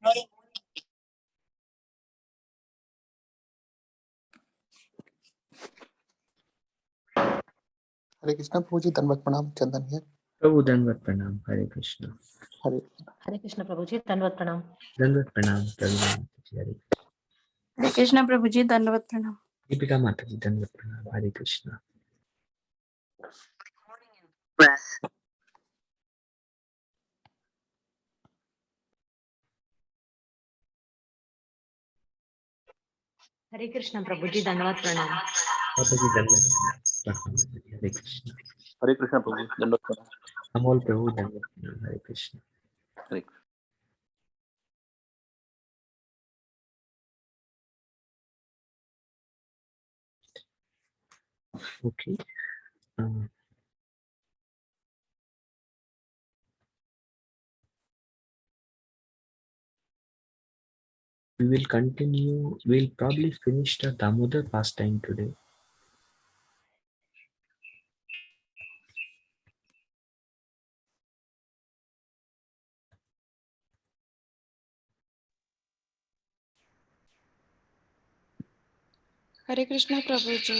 हरे कृष्णा प्रभु जी, दंडवत प्रणाम। चंदन है प्रभु, दंडवत प्रणाम। हरे कृष्णा। हरे कृष्ण प्रभु जी, दंडवत प्रणाम। दंडवत प्रणाम प्रभु जी। हरे कृष्णा प्रभु जी, दंडवत प्रणाम। दीपिका माता जी, दंडवत प्रणाम। हरे कृष्णा। हरे कृष्ण प्रभु जी, दंडवत प्रणाम। माता जी, दंडवत प्रणाम। हरे कृष्णा। हरे कृष्णा प्रभु जी, दंडवत प्रणाम। अमोल प्रभु, दंडवत प्रणाम। हरे कृष्णा। हरे Okay. We will continue. We'll probably finish the Damodar pastime today. हरे कृष्णा प्रभु जी,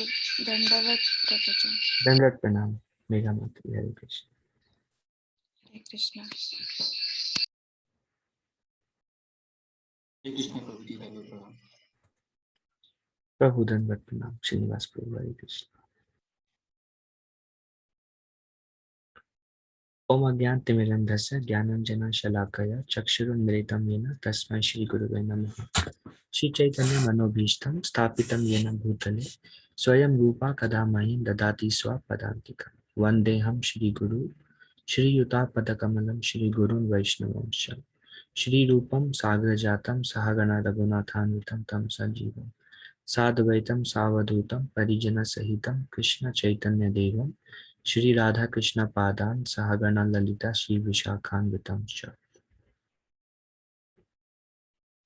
दंडवत प्रभु जी। दंडवत प्रणाम मेघा माता। हरे कृष्णा। हरे कृष्णा। कृष्ण प्रभु जी, दंडवत प्रणाम। प्रभु, दंडवत प्रणाम। श्रीनिवास प्रभु, हरे कृष्णा। ओम अज्ञानतिमिरन्धस्य ज्ञानाञ्जनशलाकया चक्षुरुन्मिलितं येन तस्मै श्रीगुरुवे नमः। श्रीचैतन्य मनोभीष्टं स्थापितं येन भूतले स्वयं रूपा कदा मह्यं ददाति स्वपदान्तिकं। वन्देऽहं श्रीगुरु श्रीयुतापदकमलं श्रीगुरुन् वैष्णवंश श्रीरूपं साग्रजातं सहगण रघुनाथान्वितं तं सजीवं साद्वैतं सावधूतं परिजनसहितं कृष्णचैतन्यदेवं श्री राधा कृष्ण पादान सहगण ललिता श्री विशाखान्वितं च।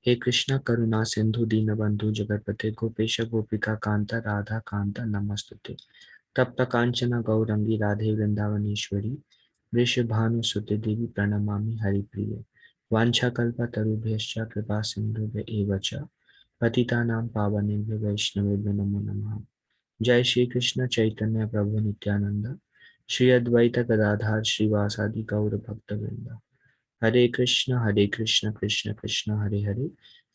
हे कृष्ण करुणा सिंधु दीनबंधु जगतपते गोपेश गोपिका कांत राधा कांत नमस्तुते। तप्त कांचन गौरंगी राधे वृंदावनेश्वरी वृषभानुसुते देवी प्रणमामि हरिप्रिये। वाञ्छाकल्पतरुभ्यश्च कृपा सिन्धुभ्य एव च पतितानां पावनेभ्यो वैष्णवेभ्यो नमो नमः। जय श्री कृष्ण चैतन्य प्रभु नित्यानंद श्री अद्वैत गदाधर श्रीवासादि गौर भक्तवृंद। हरे कृष्ण कृष्ण कृष्ण हरे हरे,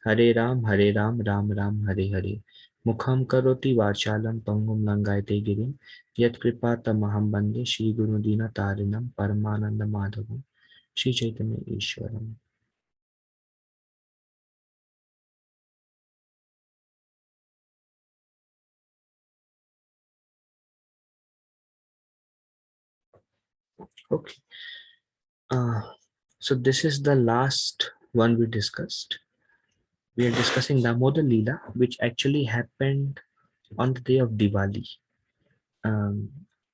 हरे राम राम राम हरे हरे। मुखं करोति वाचालं पंगुं लंघयते गिरिं यत्कृपा तमहं वन्दे श्रीगुरुदीनतारिणं परमानन्दमाधवं Shri Chaitanya ईश्वरम्। Okay. So this is the last one we discussed. We are discussing DamodarLila, which actually happened on the day of Diwali,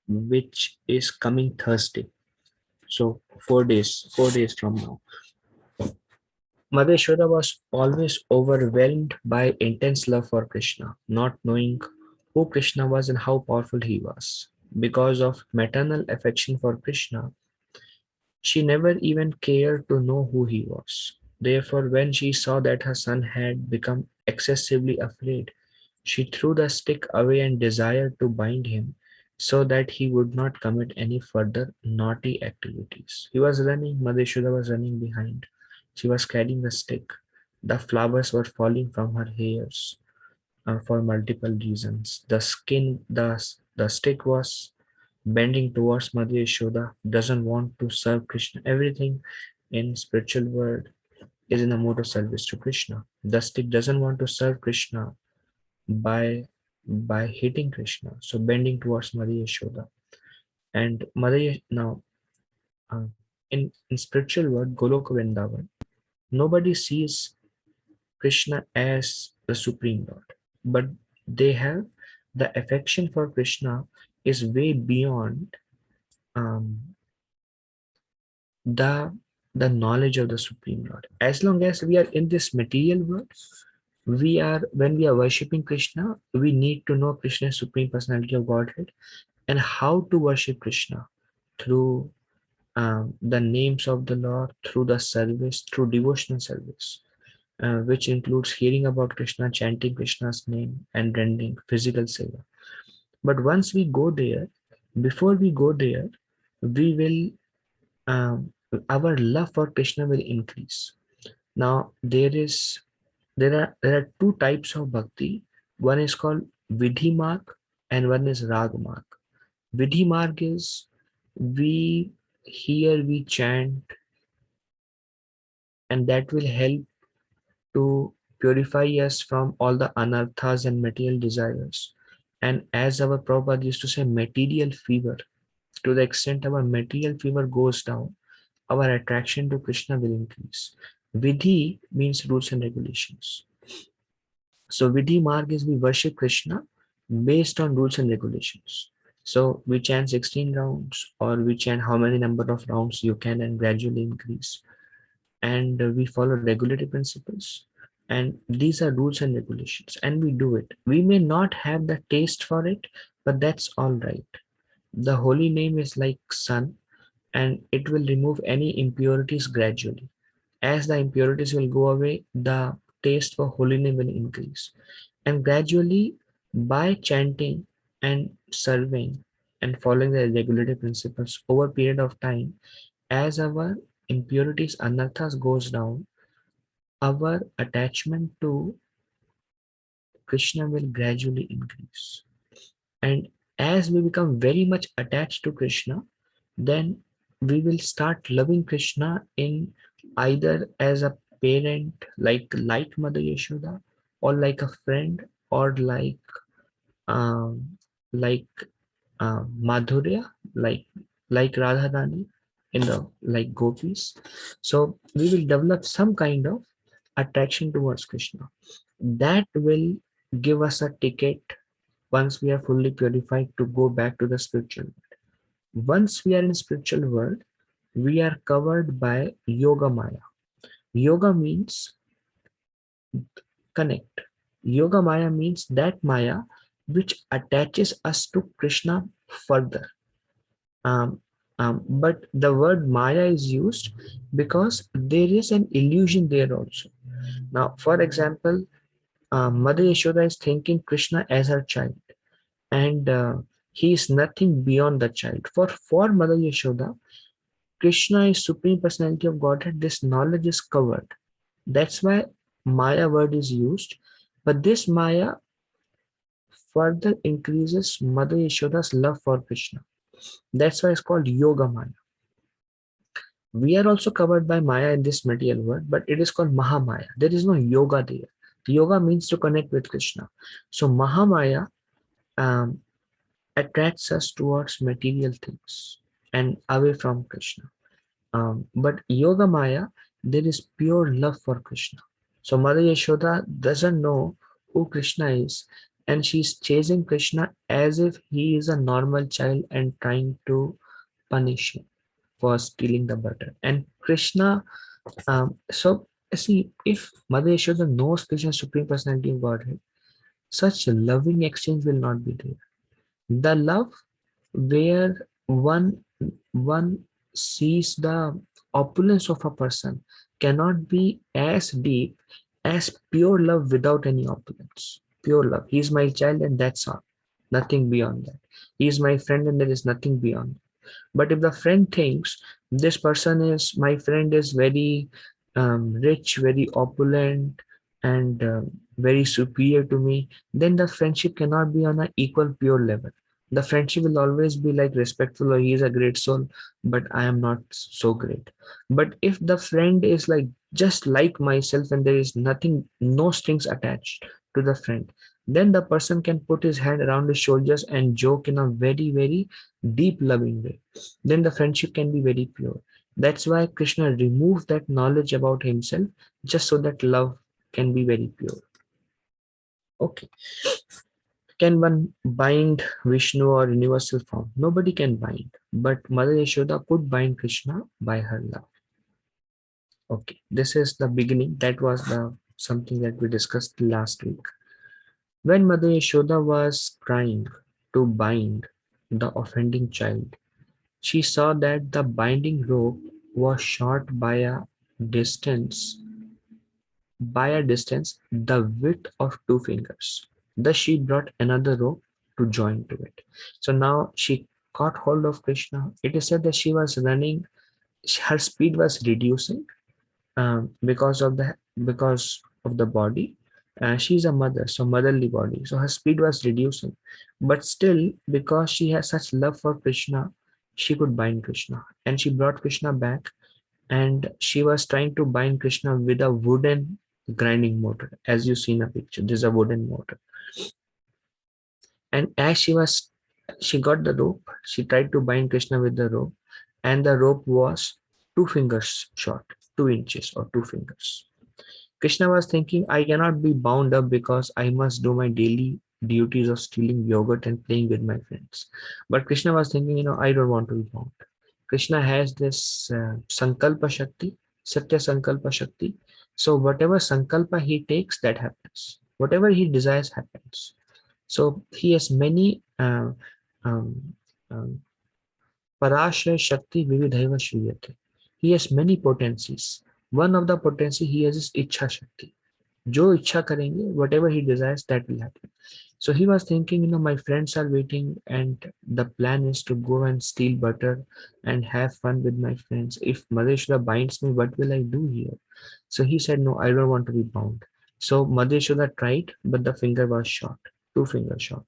which is coming Thursday. So 4 days from now. Mother Yashoda was always overwhelmed by intense love for Krishna, not knowing who Krishna was and how powerful he was. Because of maternal affection for Krishna, she never even cared to know who he was. Therefore, when she saw that her son had become excessively afraid, she threw the stick away and desired to bind him so that he would not commit any further naughty activities. He was running, Mother Yashoda was running behind. She was carrying the stick. The flowers were falling from her hairs for multiple reasons. The stick was bending towards Mother Yashoda, doesn't want to serve Krishna. Everything in spiritual world is in a mode of service to Krishna. The stick doesn't want to serve Krishna by hitting Krishna, so bending towards Mother Yashoda. And now in spiritual world, Goloka Vrindavan, nobody sees Krishna as the Supreme Lord, but they have the affection for Krishna is way beyond um, the knowledge of the Supreme Lord. As long as we are in this material world, when we are worshipping Krishna, we need to know Krishna's Supreme Personality of Godhead and how to worship Krishna through the names of the Lord, through the service, through devotional service. which includes hearing about Krishna, chanting Krishna's name, and rendering physical seva. But once we go there, before we go there, we will our love for Krishna will increase. Now there are two types of bhakti. One is called Vidhi Marg and one is Rag Marg. Vidhi Marg is we hear, we chant, and that will help to purify us from all the anarthas and material desires. And as our Prabhupada used to say, material fever, to the extent our material fever goes down, our attraction to Krishna will increase. Vidhi means rules and regulations. So Vidhi Marg is we worship Krishna based on rules and regulations. So we chant 16 rounds, or we chant how many number of rounds you can and gradually increase. And we follow regulatory principles. And these are rules and regulations, and we do it. We may not have the taste for it, but that's all right. The holy name is like sun, and it will remove any impurities gradually. As the impurities will go away, the taste for holy name will increase. And gradually, by chanting and serving and following the regulatory principles over a period of time, as our impurities, anarthas goes down, our attachment to Krishna will gradually increase. And as we become very much attached to Krishna, then we will start loving Krishna in either as a parent, like Mother Yashoda, or like a friend, or um, like Madhurya, like Radha Rani in the like gopis. So we will develop some kind of attraction towards Krishna. That will give us a ticket once we are fully purified to go back to the spiritual world. Once we are in spiritual world, we are covered by Yoga Maya. Yoga means connect. Yoga Maya means that Maya which attaches us to Krishna further. Um, but the word Maya is used because there is an illusion there also. Now, for example, Mother Yashoda is thinking Krishna as her child, and he is nothing beyond the child. For Mother Yashoda, Krishna is Supreme Personality of Godhead. This knowledge is covered. That's why Maya word is used. But this Maya further increases Mother Yashoda's love for Krishna. That's why it's called Yoga Maya. We are also covered by Maya in this material world, but it is called Mahamaya. There is no yoga there. Yoga means to connect with Krishna. So Mahamaya um, attracts us towards material things and away from Krishna. But Yoga Maya, there is pure love for Krishna. So Mother Yashoda doesn't know who Krishna is, and she's chasing Krishna as if he is a normal child and trying to punish him for stealing the butter. And Krishna, so see, if Mother Yashoda knows Krishna Supreme Personality of Godhead, such loving exchange will not be there. The love where one sees the opulence of a person cannot be as deep as pure love without any opulence. Pure love. He is my child and that's all. Nothing beyond that. He is my friend and there is nothing beyond. But if the friend thinks this person is my friend is very rich, very opulent, and very superior to me, then the friendship cannot be on an equal pure level. The friendship will always be like respectful, or he is a great soul, but I am not so great. But if the friend is like just like myself and there is nothing, no strings attached to the friend, then the person can put his hand around his shoulders and joke in a very, very deep loving way. Then the friendship can be very pure. That's why Krishna removed that knowledge about himself just so that love can be very pure. Okay. Can one bind Vishnu or universal form? Nobody can bind, but Mother Yashoda could bind Krishna by her love. Okay, this is the beginning. That was the something that we discussed last week. When Mother Yashoda was trying to bind the offending child, she saw that the binding rope was short by a distance by a distance the width of 2 fingers. Thus she brought another rope to join to it. So now she caught hold of Krishna. It is said that she was running, her speed was reducing because of the body. She's a mother, so motherly body. So her speed was reducing, but still, because she has such love for Krishna, she could bind Krishna, and she brought Krishna back. And she was trying to bind Krishna with a wooden grinding motor, as you see in a picture. There's a wooden motor, and as she got the rope. She tried to bind Krishna with the rope, and the rope was 2 fingers short, 2 inches or 2 fingers. Krishna was thinking, I cannot be bound up because I must do my daily duties of stealing yogurt and playing with my friends. But Krishna was thinking, I don't want to be bound. Krishna has this Sankalpa Shakti, Satya Sankalpa Shakti. So whatever Sankalpa he takes, that happens. Whatever he desires happens. So he has many um, um, Parashara Shakti Vividhaiva Shriyate. He has many potencies. One of the potency he has is Ichha Shakti. Jo ichha karenge, whatever he desires, that will happen. So he was thinking, my friends are waiting, and the plan is to go and steal butter and have fun with my friends. If Madheshwara binds me, what will I do here? So he said, no, I don't want to be bound. So Madheshwara tried, but the finger was short, 2 fingers short.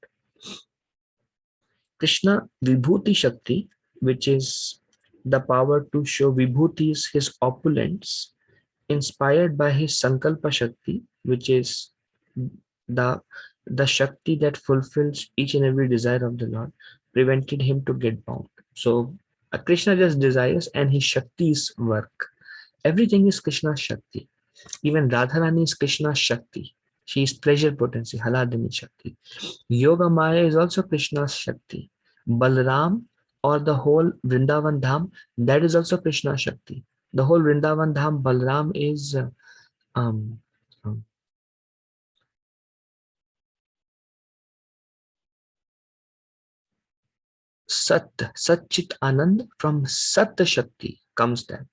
Krishna Vibhuti Shakti, which is the power to show Vibhutis, his opulence, inspired by his Sankalpa Shakti, which is the the Shakti that fulfills each and every desire of the Lord, prevented him to get bound. So Krishna just desires, and his Shaktis work. Everything is Krishna's Shakti. Even Radharani is Krishna's Shakti. She is pleasure potency, Haladini Shakti. Yoga Maya is also Krishna's Shakti. Balram, or the whole Vrindavan Dham, that is also Krishna's Shakti. The whole Vrindavan Dham, Balram is um, um, Sat, Satchit Anand. From Sat Shakti comes that.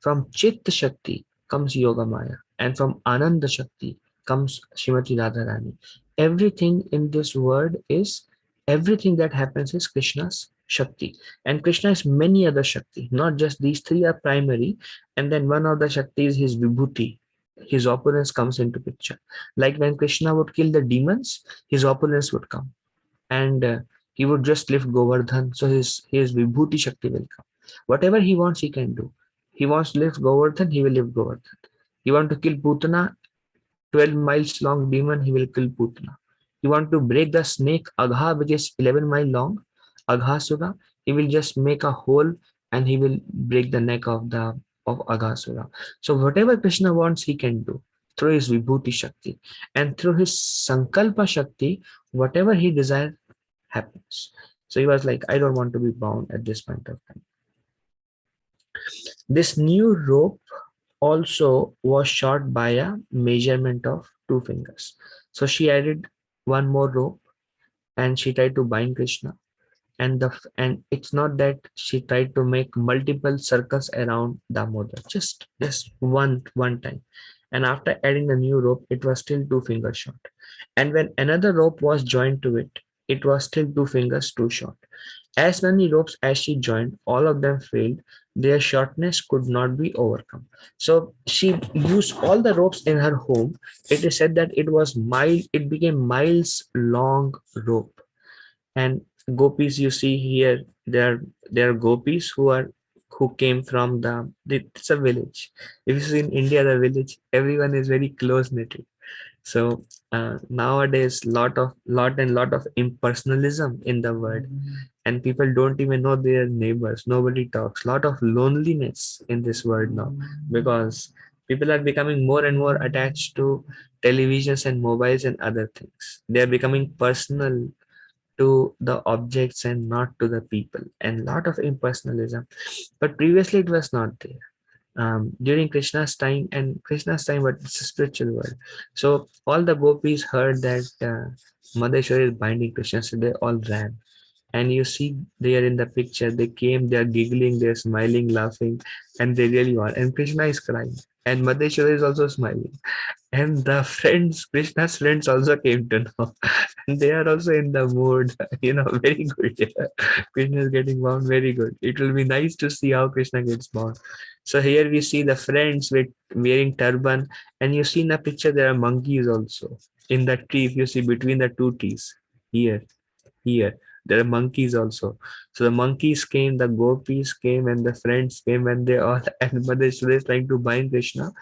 From Chit Shakti comes Yoga Maya. And from Ananda Shakti comes Srimati Radharani. Everything in this word is, everything that happens is Krishna's Shakti. And Krishna has many other Shakti, not just these three are primary. And then one of the Shakti is his Vibhuti. His opulence comes into picture. Like when Krishna would kill the demons, his opulence would come. And he would just lift Govardhan. So his Vibhuti Shakti will come. Whatever he wants, he can do. He wants to lift Govardhan, he will lift Govardhan. He wants to kill Putana, 12 miles long demon, he will kill Putana. He wants to break the snake Agha, which is 11 miles long, Aghasura, he will just make a hole and he will break the neck of Aghasura. So whatever Krishna wants, he can do through his Vibhuti Shakti. And through his Sankalpa Shakti, whatever he desires happens. So he was like, I don't want to be bound at this point of time. This new rope also was short by a measurement of 2 fingers. So she added one more rope and she tried to bind Krishna. And it's not that she tried to make multiple circles around Damodar, just one time. And after adding the new rope, it was still 2 fingers short. And when another rope was joined to it, it was still 2 fingers too short. As many ropes as she joined, all of them failed. Their shortness could not be overcome. So she used all the ropes in her home. It is said that it became miles long rope. And gopis you see here, there are gopis who came from it's a village. If you see in India, the village, everyone is very close knitted. So nowadays, lot of impersonalism in the world, and people don't even know their neighbors. Nobody talks. Lot of loneliness in this world now, because people are becoming more and more attached to televisions and mobiles and other things. They are becoming personal to the objects and not to the people, and lot of impersonalism. But previously it was not there. During Krishna's time, but it's a spiritual world. So all the gopis heard that Madheshwar is binding Krishna, so they all ran. And you see there in the picture, they came, they're giggling, they're smiling, laughing, and they really want. And Krishna is crying, and Madheshwar is also smiling. And the friends, Krishna's friends also came to know. And they are also in the mood, very good. Krishna is getting bound, very good. It will be nice to see how Krishna gets bound. So here we see the friends with wearing turban, and you see in the picture there are monkeys also. In that tree, if you see between the two trees, here, there are monkeys also. So the monkeys came, the gopis came, and the friends came, and they all, and Mother Yashoda is trying to bind Krishna,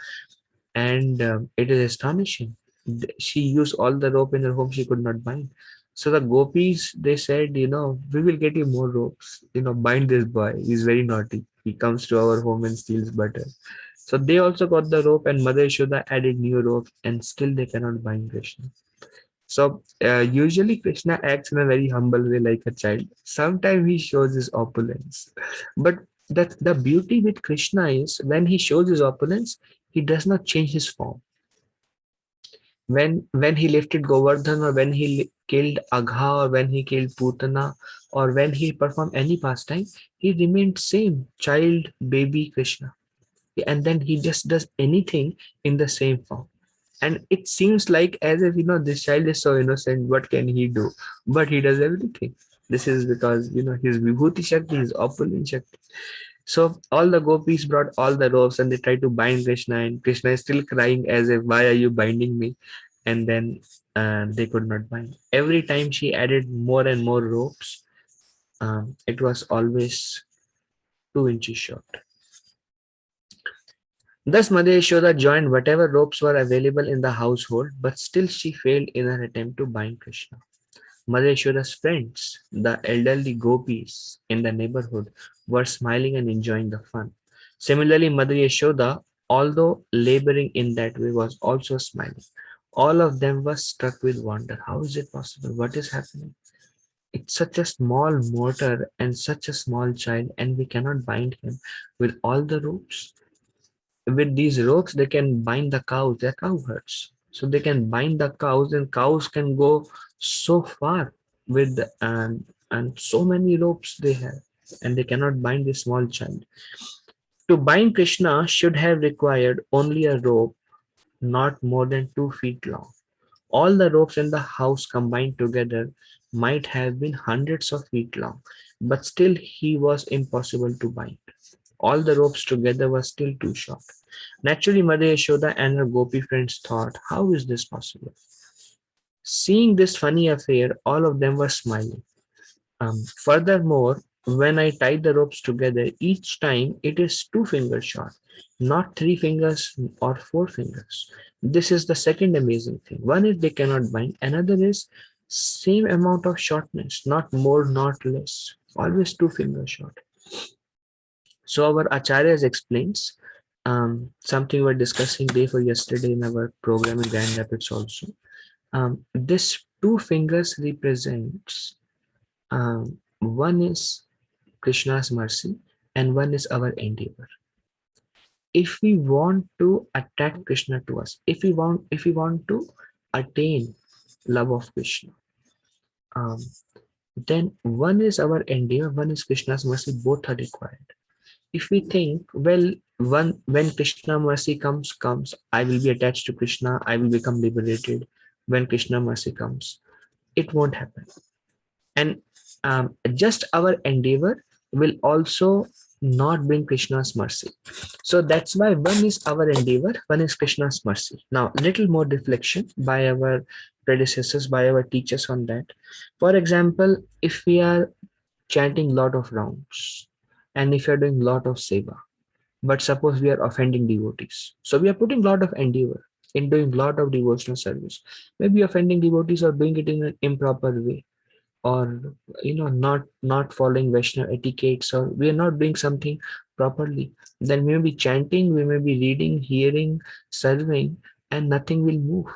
and it is astonishing. She used all the rope in her home, she could not bind. So the gopis, they said, we will get you more ropes, bind this boy, he's very naughty, he comes to our home and steals butter. So they also got the rope, and Mother Yashoda added new rope, and still they cannot bind Krishna. So usually Krishna acts in a very humble way, like a child. Sometimes he shows his opulence, but the beauty with Krishna is when he shows his opulence, he does not change his form. When he lifted Govardhan, or when he killed Agha, or when he killed Putana, or when he performed any pastime, he remained same child, baby Krishna, and then he just does anything in the same form. And it seems like as if this child is so innocent, what can he do? But he does everything. This is because his vibhuti shakti, his opulent shakti. So all the gopis brought all the ropes, and they tried to bind Krishna, and Krishna is still crying as if, why are you binding me? And then they could not bind. Every time she added more and more ropes, it was always 2 inches short. Thus Mother Yashoda joined whatever ropes were available in the household, but still she failed in her attempt to bind Krishna. Mother Yashoda's friends, the elderly gopis in the neighborhood, were smiling and enjoying the fun. Similarly, Mother Yashoda, although laboring in that way, was also smiling. All of them were struck with wonder. How is it possible? What is happening? It's such a small mortar and such a small child, and we cannot bind him with all the ropes. With these ropes they can bind the cows. They're cow herds, so they can bind the cows, and cows can go so far with and so many ropes they have, and they cannot bind this small child. To bind Krishna should have required only a rope not more than 2 feet long. All the ropes in the house combined together might have been hundreds of feet long, but still he was impossible to bind. All the ropes together were still too short. Naturally, Mother Yashoda and her gopi friends thought, how is this possible? Seeing this funny affair, all of them were smiling. Furthermore, when I tie the ropes together, each time it is 2 fingers short, not 3 fingers or 4 fingers. This is the second amazing thing. One is they cannot bind, another is same amount of shortness, not more, not less, always 2 fingers short. So our Acharyas explains something we were discussing day for yesterday in our program in Grand Rapids also. This 2 fingers represents one is Krishna's mercy and one is our endeavor. If we want to attract Krishna to us, if we want to attain love of Krishna, um, then one is our endeavor, one is Krishna's mercy, both are required. If we think, well, when Krishna mercy comes, I will be attached to Krishna, I will become liberated. When Krishna mercy comes, it won't happen. And just our endeavor will also not bring Krishna's mercy. So that's why one is our endeavor, one is Krishna's mercy. Now, little more reflection by our predecessors, by our teachers on that. For example, if we are chanting lot of rounds, and if you are doing lot of seva, but suppose we are offending devotees, so we are putting lot of endeavor in doing lot of devotional service, maybe offending devotees or doing it in an improper way, or not following Vaishnava etiquettes, or we are not doing something properly, then we may be chanting, we may be reading, hearing, serving, and nothing will move.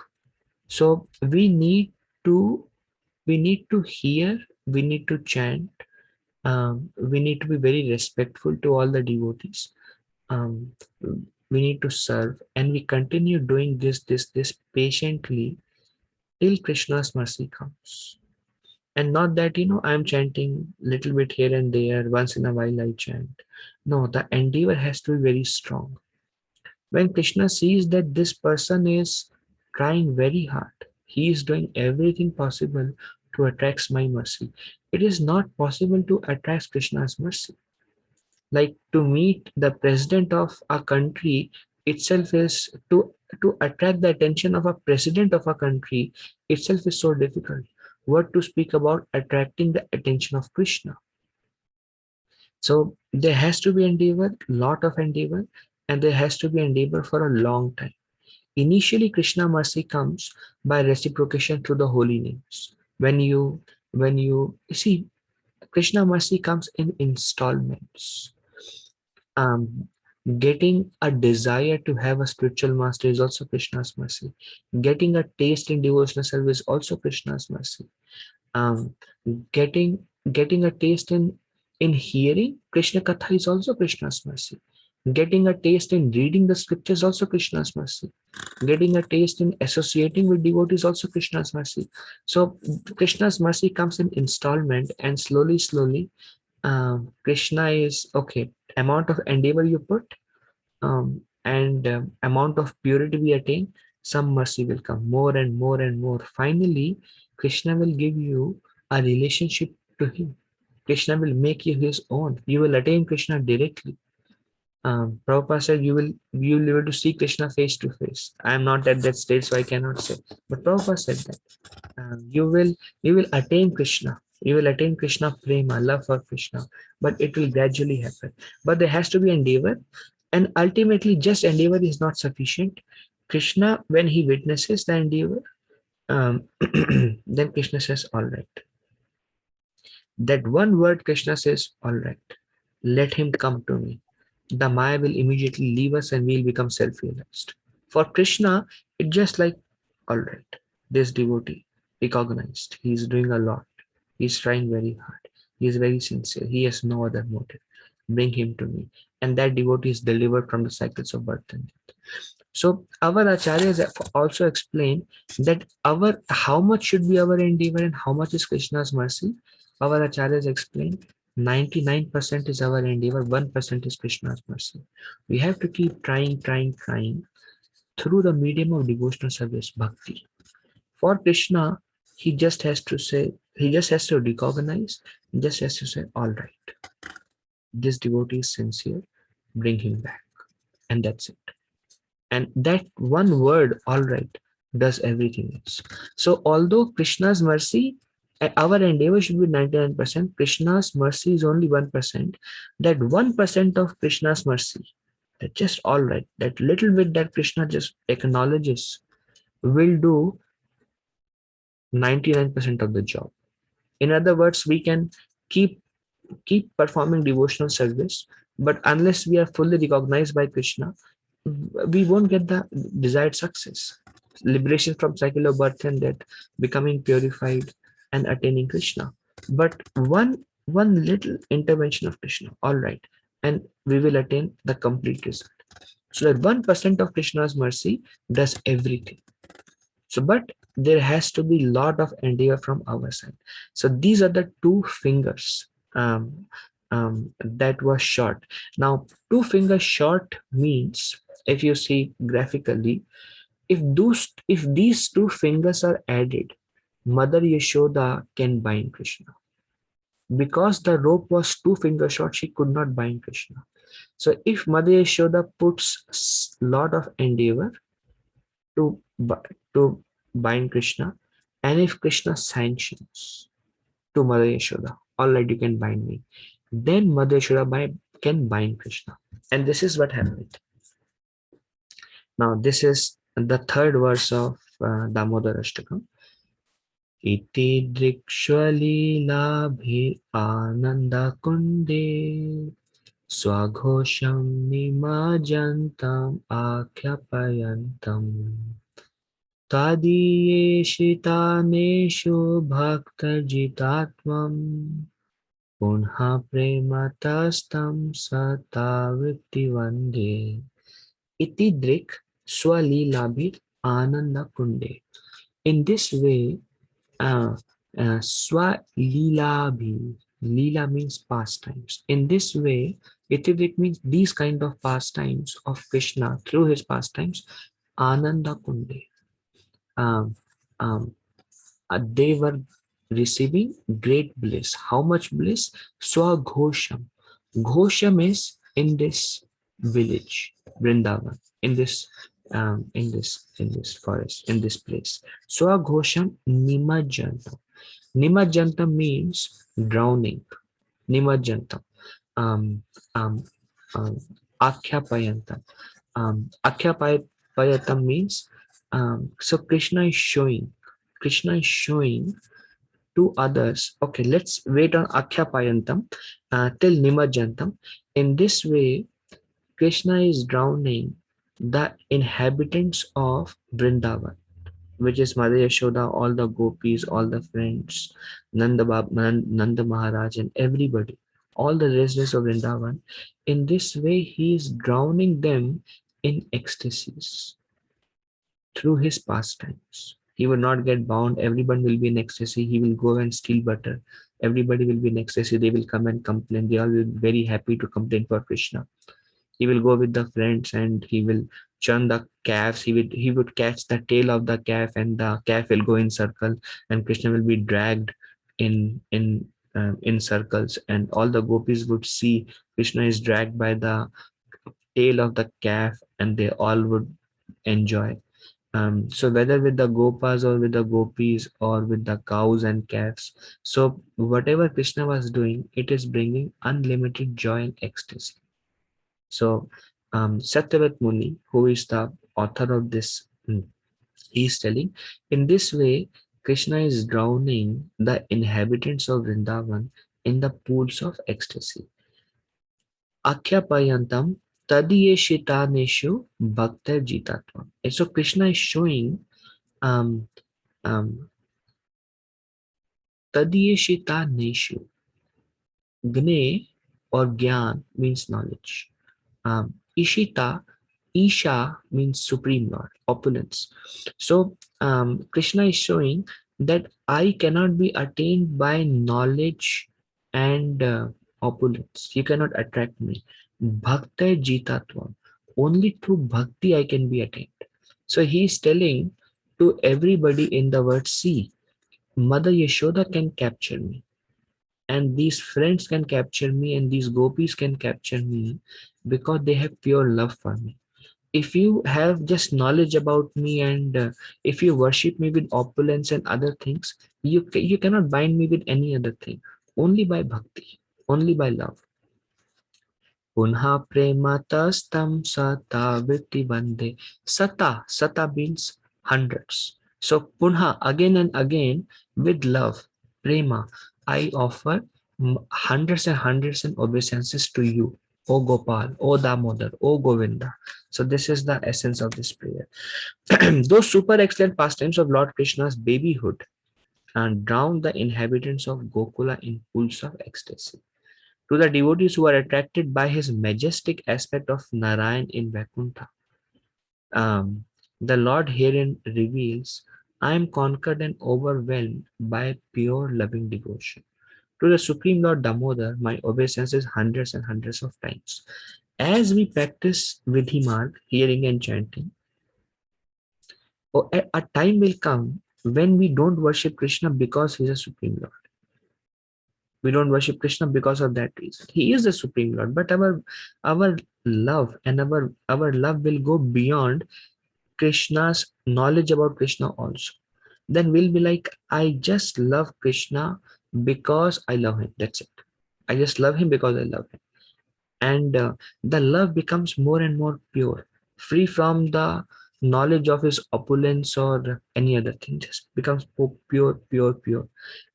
So we need to hear, we need to chant, we need to be very respectful to all the devotees. um, we need to serve, and we continue doing this patiently till Krishna's mercy comes. And not that I'm chanting little bit here and there, once in a while I chant. No, the endeavor has to be very strong. When Krishna sees that this person is trying very hard. He is doing everything possible to attract my mercy. It is not possible to attract Krishna's mercy. Like to meet the president of a country itself is to attract the attention of a president of a country itself is so difficult. What to speak about attracting the attention of Krishna? So there has to be endeavor, lot of endeavor, and there has to be endeavor for a long time. Initially, Krishna mercy comes by reciprocation through the holy names. When you see, Krishna mercy comes in installments. Um, Getting a desire to have a spiritual master is also Krishna's mercy. Getting a taste in devotional service is also Krishna's mercy. Um, getting a taste in hearing Krishna Katha is also Krishna's mercy. Getting a taste in reading the scriptures is also Krishna's mercy. Getting a taste in associating with devotees is also Krishna's mercy. So Krishna's mercy comes in installment, and slowly, Krishna is okay. Amount of endeavor you put, and amount of purity we attain, some mercy will come more and more and more. Finally, Krishna will give you a relationship to him. Krishna will make you his own. You will attain Krishna directly. Prabhupada said you will be able to see Krishna face to face. I am not at that stage, so I cannot say. But Prabhupada said that you will attain Krishna. You will attain Krishna prema, love for Krishna, but it will gradually happen. But there has to be endeavor, and ultimately, just endeavor is not sufficient. Krishna, when he witnesses the endeavor, then Krishna says, "All right." That one word Krishna says, "All right, let him come to me." The Maya will immediately leave us and we'll become self-realized. For Krishna, it's just like, all right, this devotee recognized, he's doing a lot. He's trying very hard. He is very sincere. He has no other motive. Bring him to me. And that devotee is delivered from the cycles of birth and death. So our acharyas have also explained that our how much should be our endeavor and how much is Krishna's mercy. Our acharyas explain 99% is our endeavor, 1% is Krishna's mercy. We have to keep trying through the medium of devotional service, bhakti. For Krishna, he just has to recognize, just has to say, all right, this devotee is sincere, bring him back. And that's it. And that one word, all right, does everything else. So although Krishna's mercy, our endeavor should be 99%, Krishna's mercy is only 1%. That 1% of Krishna's mercy, that just all right, that little bit that Krishna just acknowledges will do 99% of the job. In other words, we can keep performing devotional service, but unless we are fully recognized by Krishna, we won't get the desired success. Liberation from cycle of birth and death, becoming purified and attaining Krishna. But one little intervention of Krishna, all right, and we will attain the complete result. So that 1% of Krishna's mercy does everything. So, but there has to be lot of endeavor from our side. So these are the two fingers that was short. Now, two fingers short means, if you see graphically, if these two fingers are added, Mother Yashoda can bind Krishna. Because the rope was 2 fingers short, she could not bind Krishna. So if Mother Yashoda puts lot of endeavor to to bind Krishna, and if Krishna sanctions to Mother Yashoda, all right, you can bind me, then Mother Yashoda can bind Krishna. And this is what happened. Now this is the third verse of Damodar Ashtakam. Iti drikshvalilabhi ananda kunde swaghosham nimajantam akhyapayantam tadiyeshitaneshu bhaktajitatvam punha prematastam satavitti vande iti drik swalilabhi ananda kunde. In this way, Swalilabhi. Lila means pastimes. In this way, it means these kind of pastimes of Krishna through his pastimes, Ananda Kunde. um, um, they were receiving great bliss. How much bliss? Swaghosham. Ghosham is in this village, Vrindavan, in this forest, in this place. Swaghosham Nimajanta. Nimajanta means drowning. Nimajanta. Um, um, um, Akhyapayanta. Akhyapayata means so Krishna is showing to others. Okay, let's wait on Akhyapayantam till Nimajantam. In this way, Krishna is drowning the inhabitants of Vrindavan, which is Mother Yashoda, all the gopis, all the friends, Nanda Maharaj, and everybody, all the residents of Vrindavan. In this way, he is drowning them in ecstasies through his pastimes. He will not get bound. Everyone will be in ecstasy. He will go and steal butter. Everybody will be in ecstasy. They will come and complain. They all will be very happy to complain for Krishna. He will go with the friends and he will churn the calves. He would catch the tail of the calf and the calf will go in circle and Krishna will be dragged in circles and all the gopis would see Krishna is dragged by the tail of the calf and they all would enjoy. So whether with the gopas or with the gopis or with the cows and calves, so whatever Krishna was doing, it is bringing unlimited joy and ecstasy. So Satyavat Muni, who is the author of this, he is telling, in this way, Krishna is drowning the inhabitants of Vrindavan in the pools of ecstasy. Akhyapayantam tadiyeshitaneshu bhakta jitatvam. And so Krishna is showing um, um, tadiyeshitaneshu. Gne or Gyan means knowledge. Ishita, Isha means Supreme Lord, opulence. So Krishna is showing that I cannot be attained by knowledge and opulence. You cannot attract me. Bhakta Jitatvam. Only through bhakti I can be attained. So he is telling to everybody in the world, see, Mother Yashoda can capture me and these friends can capture me and these gopis can capture me because they have pure love for me. If you have just knowledge about me and if you worship me with opulence and other things, you cannot bind me with any other thing. Only by bhakti, only by love. Punha prematastam sata vritti vande. Sata means hundreds. So punha, again and again, with love, prema, I offer hundreds and hundreds and obeisances to you, O Gopal, O Damodar, O Govinda. So this is the essence of this prayer. Those super excellent pastimes of Lord Krishna's babyhood and drown the inhabitants of Gokula in pools of ecstasy. To the devotees who are attracted by his majestic aspect of Narayan in Vaikuntha, the Lord herein reveals, I am conquered and overwhelmed by pure loving devotion. To the Supreme Lord Damodar, my obeisance is hundreds and hundreds of times. As we practice Vidhi hearing and chanting, a time will come when we don't worship Krishna because he is a Supreme Lord. We don't worship Krishna because of that reason. He is the Supreme Lord, but our love and our love will go beyond Krishna's knowledge about Krishna also. Then we'll be like, I just love Krishna because I love him. That's it. I just love him because I love him. And the love becomes more and more pure, free from the knowledge of his opulence or any other thing, just becomes pure.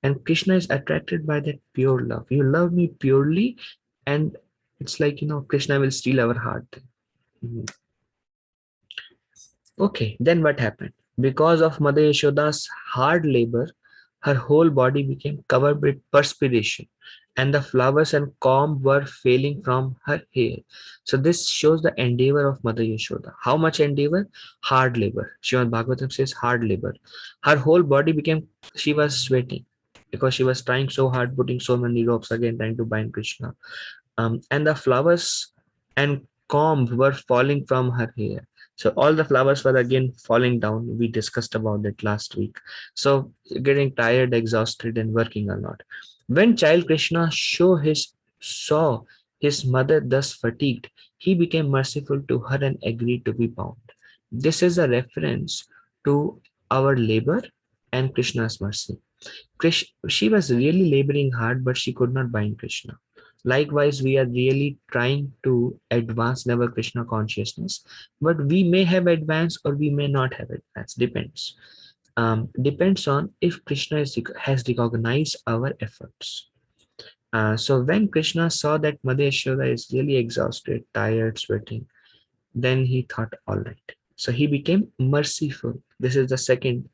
And Krishna is attracted by that pure love. You love me purely, and it's like, Krishna will steal our heart. Mhm. Okay, then what happened? Because of Mother Yashoda's hard labor, her whole body became covered with perspiration, and the flowers and comb were failing from her hair. So this shows the endeavor of Mother Yashoda. How much endeavor? Hard labor. Srimad Bhagavatam says hard labor. Her whole body became, she was sweating because she was trying so hard, putting so many ropes again, trying to bind Krishna. And the flowers and comb were falling from her hair. So all the flowers were again falling down. We discussed about it last week. So getting tired, exhausted, and working a lot. When child Krishna saw his mother thus fatigued, he became merciful to her and agreed to be bound. This is a reference to our labor and Krishna's mercy. She was really laboring hard, but she could not bind Krishna. Likewise, we are really trying to advance in our Krishna consciousness, but we may have advanced or we may not have advanced. Depends on if Krishna has recognized our efforts. So when Krishna saw that Mother Yashoda is really exhausted, tired, sweating, then he thought, all right. So he became merciful. This is the second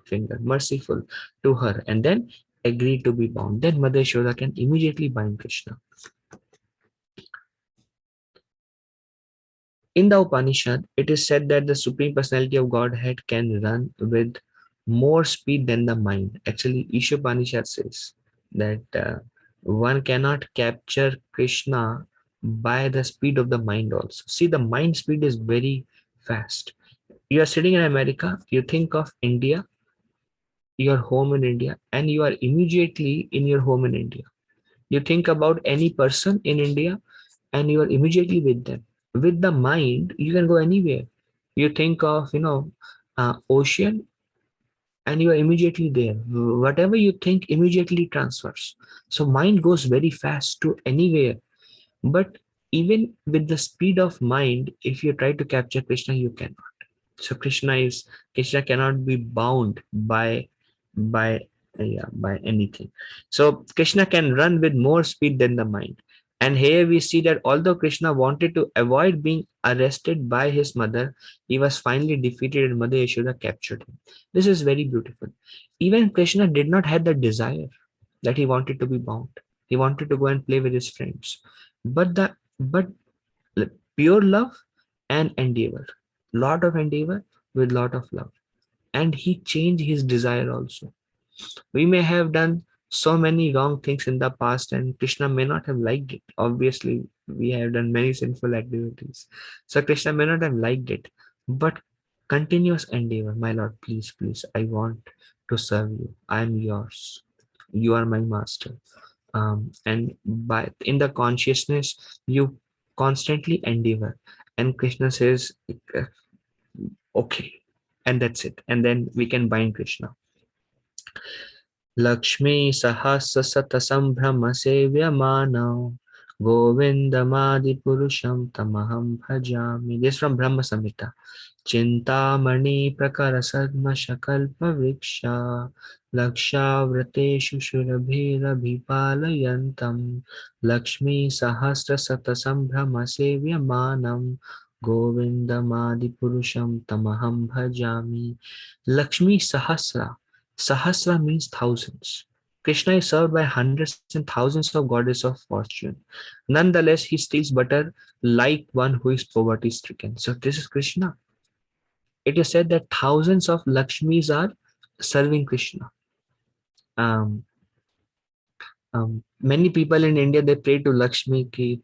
finger, merciful to her, and then agreed to be bound. Then Mother Yashoda can immediately bind Krishna. In the Upanishad, it is said that the Supreme Personality of Godhead can run with more speed than the mind. Actually, Ishopanishad says that one cannot capture Krishna by the speed of the mind also. See, the mind speed is very fast. You are sitting in America, you think of India, your home in India, and you are immediately in your home in India. You think about any person in India and you are immediately with them. With the mind, you can go anywhere. You think of, ocean and you are immediately there. Whatever you think immediately transfers. So mind goes very fast to anywhere. But even with the speed of mind, if you try to capture Krishna, you can. So Krishna cannot be bound by by anything. So Krishna can run with more speed than the mind. And here we see that although Krishna wanted to avoid being arrested by his mother, he was finally defeated and Mother Yashoda captured him. This is very beautiful. Even Krishna did not have the desire that he wanted to be bound. He wanted to go and play with his friends. But pure love and endeavor, lot of endeavor with lot of love, and he changed his desire also. We may have done so many wrong things in the past and Krishna may not have liked it. Obviously we have done many sinful activities, so Krishna may not have liked it, but continuous endeavor, my lord, please, I want to serve you, I am yours, you are my master. And by in the consciousness you constantly endeavor, and Krishna says, okay, and that's it, and then we can bind Krishna. Lakshmi sahasra sata sambhrama sevyamano Govindamadi purusham tamaham bhajami. This is from Brahma Samhita. Chintamani prakara sadma shakalpa vriksha Lakshavrateshu shurabhirabhipalayantam Lakshmi sahasra sata sambhrama sevyamanam Govindamadi purusham tamaham bhajami. Lakshmi Sahasra. Sahasra means thousands. Krishna is served by hundreds and thousands of goddesses of fortune. Nonetheless, he steals butter like one who is poverty stricken. So this is Krishna. It is said that thousands of Lakshmis are serving Krishna. Many people in India, they pray to Lakshmi ki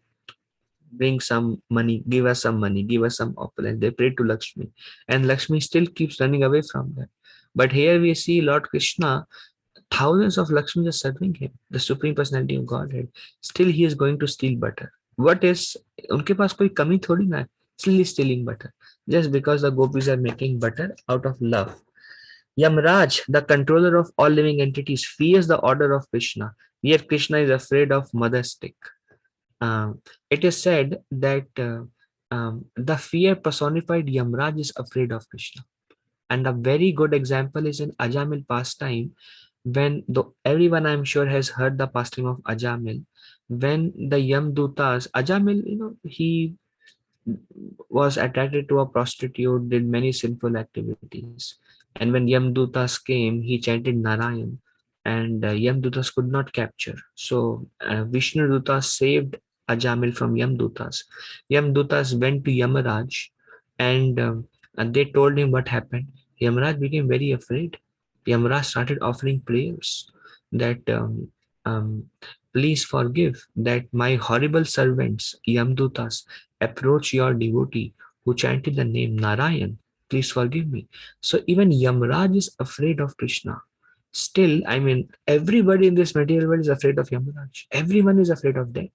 bring some money, give us some money, give us some opulence. They pray to Lakshmi, and Lakshmi still keeps running away from them. But here we see Lord Krishna, thousands of Lakshmis are serving him, the Supreme Personality of Godhead. Still he is going to steal butter. What is, उनके पास कोई कमी थोड़ी ना है. Still he is stealing butter just because the gopis are making butter out of love. Yamraj, the controller of all living entities, fears the order of Krishna. Yet Krishna is afraid of mother stick. It is said that the fear personified Yamraj is afraid of Krishna. And a very good example is in Ajamil pastime, when everyone I'm sure has heard the pastime of Ajamil, when the Yamdutas, Ajamil, he was attracted to a prostitute, did many sinful activities. And when Yamdutas came, he chanted Narayan, and Yamdutas could not capture. So Vishnu Dutas saved Ajamil from Yamdutas. Yamdutas went to Yamaraj, and they told him what happened. Yamaraj became very afraid. Yamaraj started offering prayers that please forgive that my horrible servants, Yamdutas, approach your devotee who chanted the name Narayan, please forgive me. So even Yamraj is afraid of Krishna. Still, I mean, everybody in this material world is afraid of Yamraj. Everyone is afraid of death.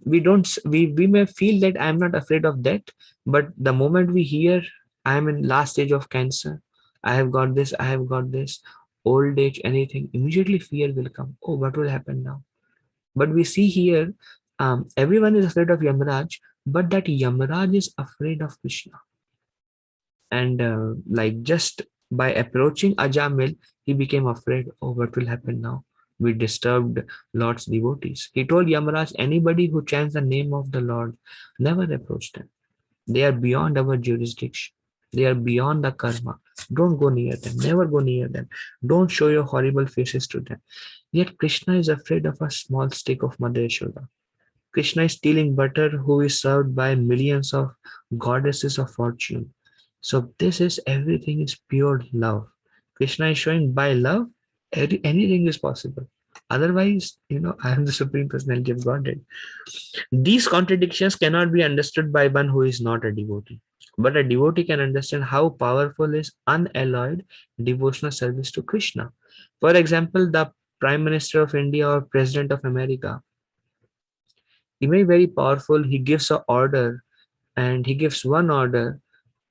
We don't we may feel that I'm not afraid of death, but the moment we hear I'm in last stage of cancer, I have got this, I have got this, old age, anything, immediately fear will come. Oh, what will happen now? But we see here, everyone is afraid of Yamaraj, but that Yamaraj is afraid of Krishna. And like just by approaching Ajamil, he became afraid. Oh, what will happen now? We disturbed Lord's devotees. He told Yamaraj, anybody who chants the name of the Lord, never approach them. They are beyond our jurisdiction. They are beyond the karma. Don't go near them. Never go near them. Don't show your horrible faces to them. Yet Krishna is afraid of a small stick of Mother Yashoda. Krishna is stealing butter who is served by millions of goddesses of fortune. So this is everything is pure love. Krishna is showing by love, anything is possible. Otherwise, I am the Supreme Personality of Godhead. These contradictions cannot be understood by one who is not a devotee. But a devotee can understand how powerful is unalloyed devotional service to Krishna. For example, the Prime Minister of India or President of America, he may be very powerful. He gives an order, and he gives one order,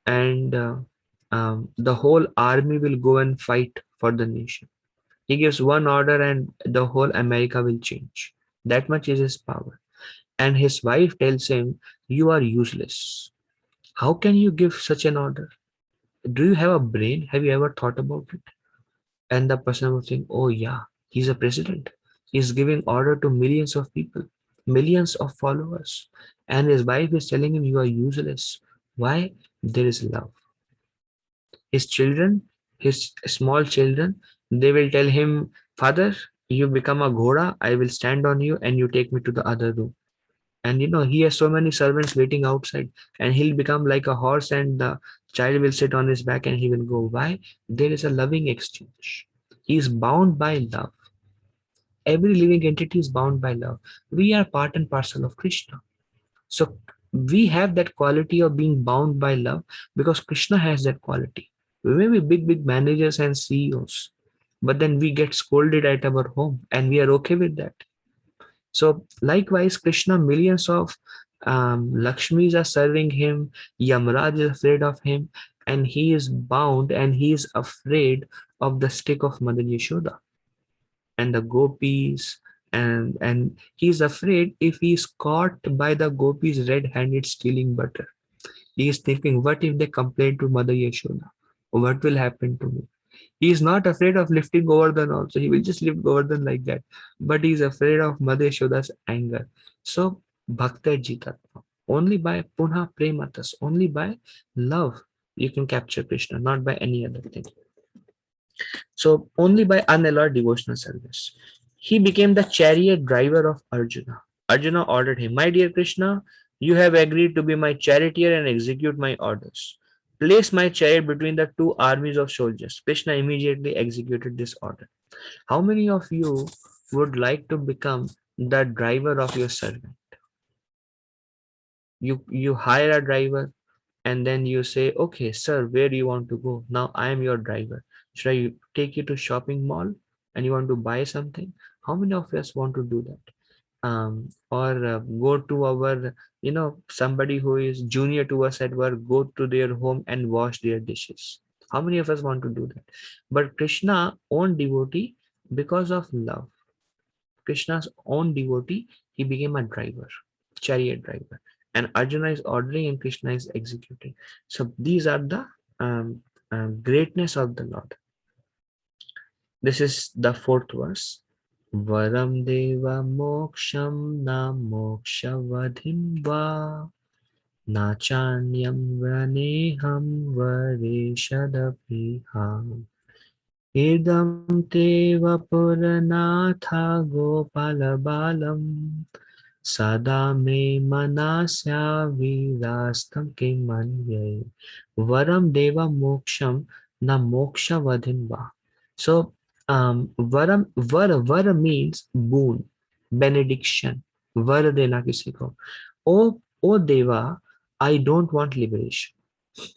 and the whole army will go and fight for the nation. He gives one order, and the whole America will change. That much is his power. And his wife tells him, "You are useless. How can you give such an order? Do you have a brain? Have you ever thought about it?" And the person would think, "Oh, yeah, he's a president. He's giving order to millions of people, millions of followers." And his wife is telling him, "You are useless." Why? There is love. His children, his small children, they will tell him, "Father, you become a ghoda, I will stand on you and you take me to the other room." And he has so many servants waiting outside, and he'll become like a horse, and the child will sit on his back and he will go. Why? There is a loving exchange. He is bound by love. Every living entity is bound by love. We are part and parcel of Krishna. So we have that quality of being bound by love because Krishna has that quality. We may be big managers and CEOs, but then we get scolded at our home and we are okay with that. So likewise, Krishna, millions of Lakshmis are serving him. Yamraj is afraid of him, and he is bound and he is afraid of the stick of Mother Yashoda and the gopis. And he's afraid if he's caught by the gopis red-handed stealing butter. He is thinking, what if they complain to Mother Yashoda? What will happen to me? He is not afraid of lifting Govardhan also. He will just lift Govardhan like that. But he is afraid of Mother Yashoda's anger. So, Bhakta Jitatma. Only by Punha Prematas, only by love, you can capture Krishna, not by any other thing. So, only by unalloyed devotional service. He became the chariot driver of Arjuna. Arjuna ordered him, "My dear Krishna, you have agreed to be my charioteer and execute my orders. Place my chariot between the two armies of soldiers." Krishna immediately executed this order. How many of you would like to become the driver of your servant? You hire a driver, and then you say, "Okay, sir, where do you want to go? Now I am your driver. Should I take you to shopping mall and you want to buy something?" How many of us want to do that? Or go to our, somebody who is junior to us at work, go to their home and wash their dishes. How many of us want to do that? But Krishna own devotee, because of love, Krishna's own devotee, he became a driver, chariot driver, and Arjuna is ordering and Krishna is executing. So these are the greatness of the Lord. This is the fourth verse. Varam deva moksham na mokshavadhim va nachanyam vraneham vareshadapiham idam te vapuranatha gopalabalam sada me manasya virastam kimanye varam deva moksham na mokshavadhim va. So varam, var means boon, benediction. Var dena kisi ko. O deva, I don't want liberation.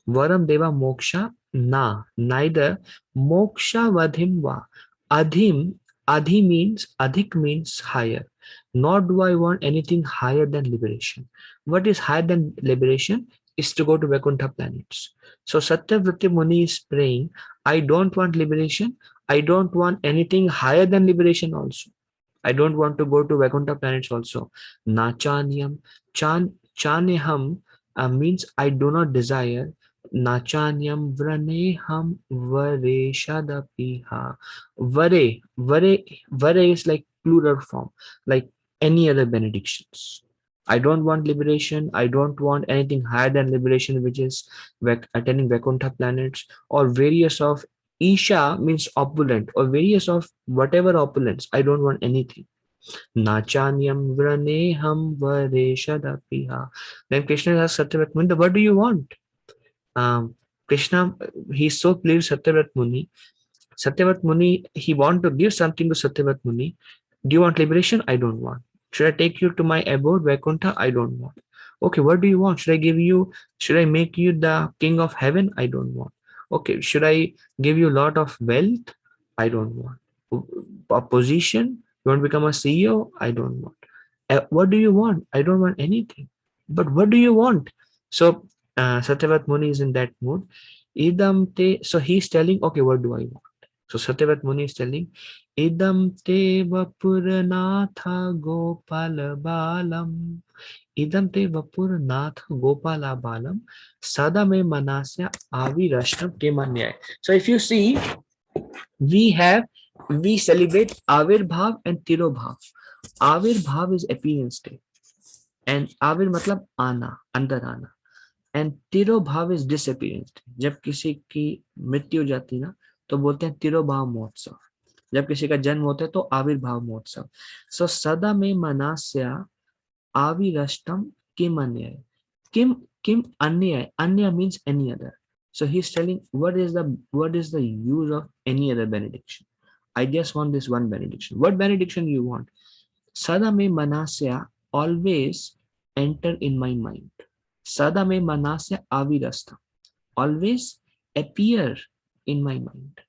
Varam deva moksha na, neither moksha vadhim va. Adhim, adhi means, adhik means higher. Nor do I want anything higher than liberation. What is higher than liberation is to go to Vaikuntha planets. So Satyavrati Muni is praying, I don't want liberation. I don't want anything higher than liberation also. I don't want to go to Vaikuntha planets also. Nachanyam, chaneham means I do not desire. Nachanyam vraneham vareshadapiha. Vare is like plural form, like any other benedictions. I don't want liberation. I don't want anything higher than liberation, which is attending Vaikuntha planets or various of Isha means opulent or various of whatever opulence. I don't want anything. Nachanyam vraneham vareshadapiha. Then Krishna asks Satyavrat Muni, what do you want? Krishna, he's so pleased Satyavrat Muni. Satyavrat Muni, he want to give something to Satyavrat Muni. Do you want liberation? I don't want. Should I take you to my abode, Vaikuntha? I don't want. Okay, what do you want? Should I make you the king of heaven? I don't want. Okay, should I give you a lot of wealth? I don't want. A position? You want to become a CEO? I don't want. What do you want? I don't want anything. But what do you want? So Satyavat Muni is in that mood. Idam te, so he's telling, okay, what do I want? So Satyavat Muni is telling, Idam te vapurnatha gopala balam. Idam te vapurnatha gopala balam. Sada me manasya avi rashtam ke manyay. So if you see, we celebrate Avir Bhav and Tiro Bhav. Avir Bhav is appearance day. And Avir matlab आना, अंदर आना. And तिरो भाव is disappearance. जब किसी की मृत्यु हो जाती है ना तो बोलते हैं तिरोभाव महोत्सव. जब किसी का जन्म होता है तो आविर्भाव महोत्सव. सो सदा में मनास्या आविरष्टम किम अन्य. किम अन्य. अन्य means any other. So he's telling what is the use of any other benediction. I just want this one benediction. What benediction you want? Sada me manasya, always enter in my mind. Sada me manasya avirasta, always appear in my mind.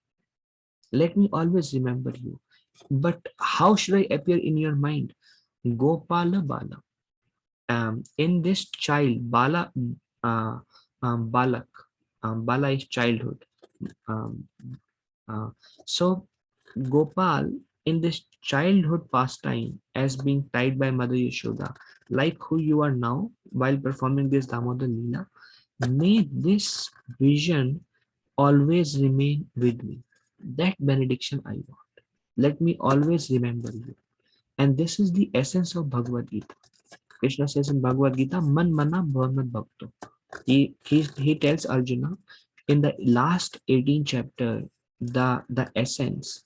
Let me always remember you. But how should I appear in your mind? Gopala Bala. In this child, Bala, Balak. Bala is childhood. Um, so Gopal in this childhood pastime as being tied by Mother Yashoda, like who you are now while performing this DamodarLila, may this vision always remain with me. That benediction I want. Let me always remember you. And this is the essence of Bhagavad Gita. Krishna says in Bhagavad Gita, Man mana bhavanat bhakto. He tells Arjuna in the last 18 chapter, the essence.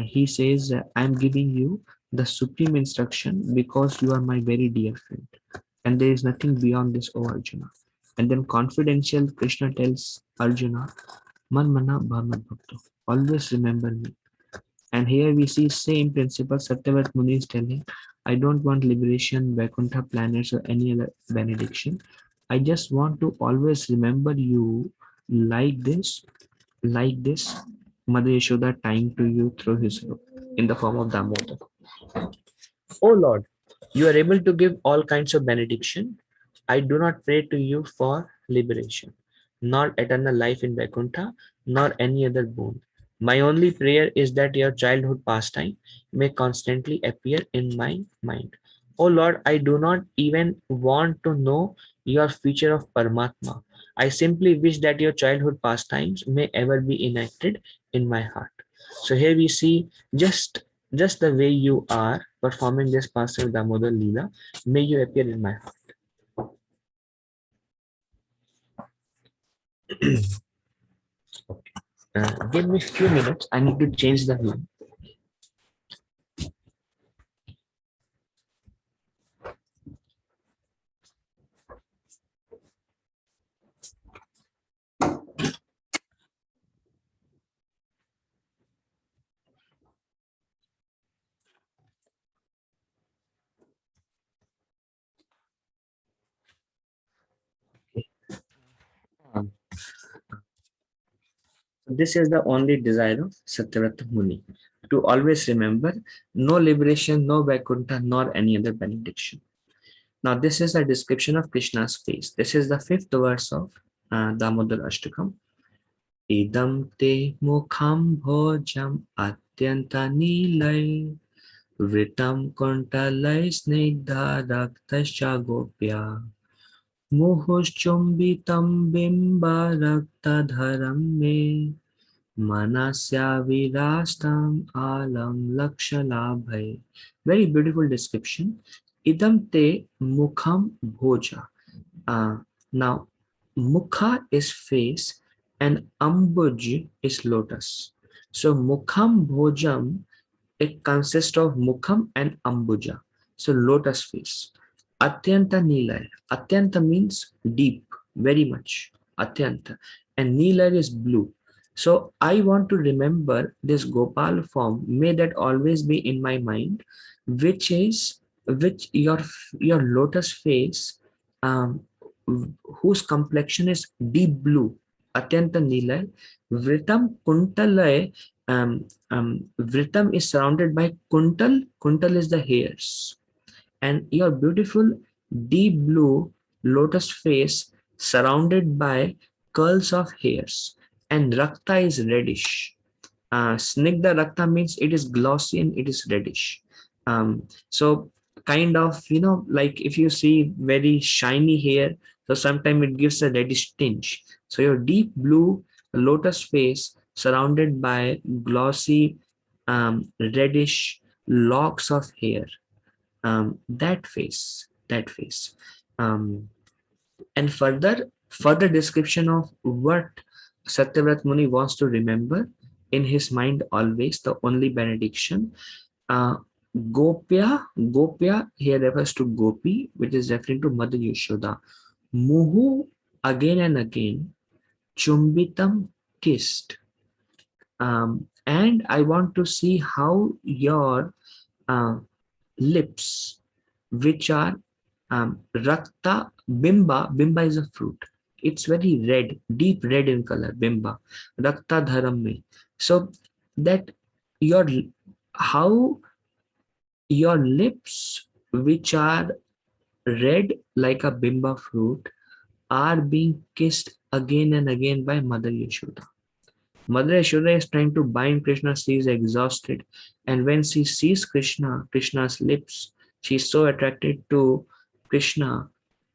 He says, I'm giving you the supreme instruction because you are my very dear friend. And there is nothing beyond this, O Arjuna. And then confidential, Krishna tells Arjuna, Man mana bhavanat bhakto. Always remember me. And here we see same principle Satyavat Muni is telling, I don't want liberation, Vaikuntha planets or any other benediction. I just want to always remember you like this, Mother Yashoda tying to you through his rope in the form of Damodar. Oh Lord, you are able to give all kinds of benediction. I do not pray to you for liberation, nor eternal life in Vaikuntha, nor any other boon. My only prayer is that your childhood pastime may constantly appear in my mind. Oh Lord, I do not even want to know your feature of Paramatma. I simply wish that your childhood pastimes may ever be enacted in my heart. So here we see just the way you are performing this pastime DamodarLila, may you appear in my heart. Give me a few minutes. I need to change the view. This is the only desire of Satyavrata Muni, to always remember no liberation, no Vaikuntha, nor any other benediction. Now, this is a description of Krishna's face. This is the fifth verse of Damodar Ashtakam. Idam te mukham bhojam atyanta nilai vritam kontalai snigdha raktascha gopya muhushchumbitam bimba raktadharam me manasya virastam alam lakshalabhai. Very beautiful description. Idam te mukham bhoja. Uh, Now, mukha is face and ambuj is lotus. So, mukham bhojam, it consists of mukham and ambuja. So, lotus face. Atyanta nilay. Atyanta means deep, very much. Atyanta. And nilay is blue. So, I want to remember this Gopal form. May that always be in my mind, which is which your lotus face, um, whose complexion is deep blue, atyanta nilay, vritam kuntalay. Vritam is surrounded by kuntal. Kuntal is the hairs, and your beautiful deep blue lotus face surrounded by curls of hairs, and rakta is reddish. Snigdha rakta means it is glossy and it is reddish. So kind of, like if you see very shiny hair, so sometimes it gives a reddish tinge. So your deep blue lotus face surrounded by glossy, reddish locks of hair. That face. Um, and further description of what Satyavrat Muni wants to remember in his mind always, the only benediction. uh, Gopya here refers to Gopi, which is referring to Mother Yashoda. Muhu, again and again, Chumbitam, kissed. And I want to see how your uh, lips, which are rakta, bimba is a fruit. It's very red, deep red in color, bimba, rakta dharam me. So that your how your lips, which are red like a bimba fruit, are being kissed again and again by Mother Yashoda. Mother Yashoda is trying to bind Krishna. She is exhausted, and when she sees Krishna's lips, she is so attracted to Krishna.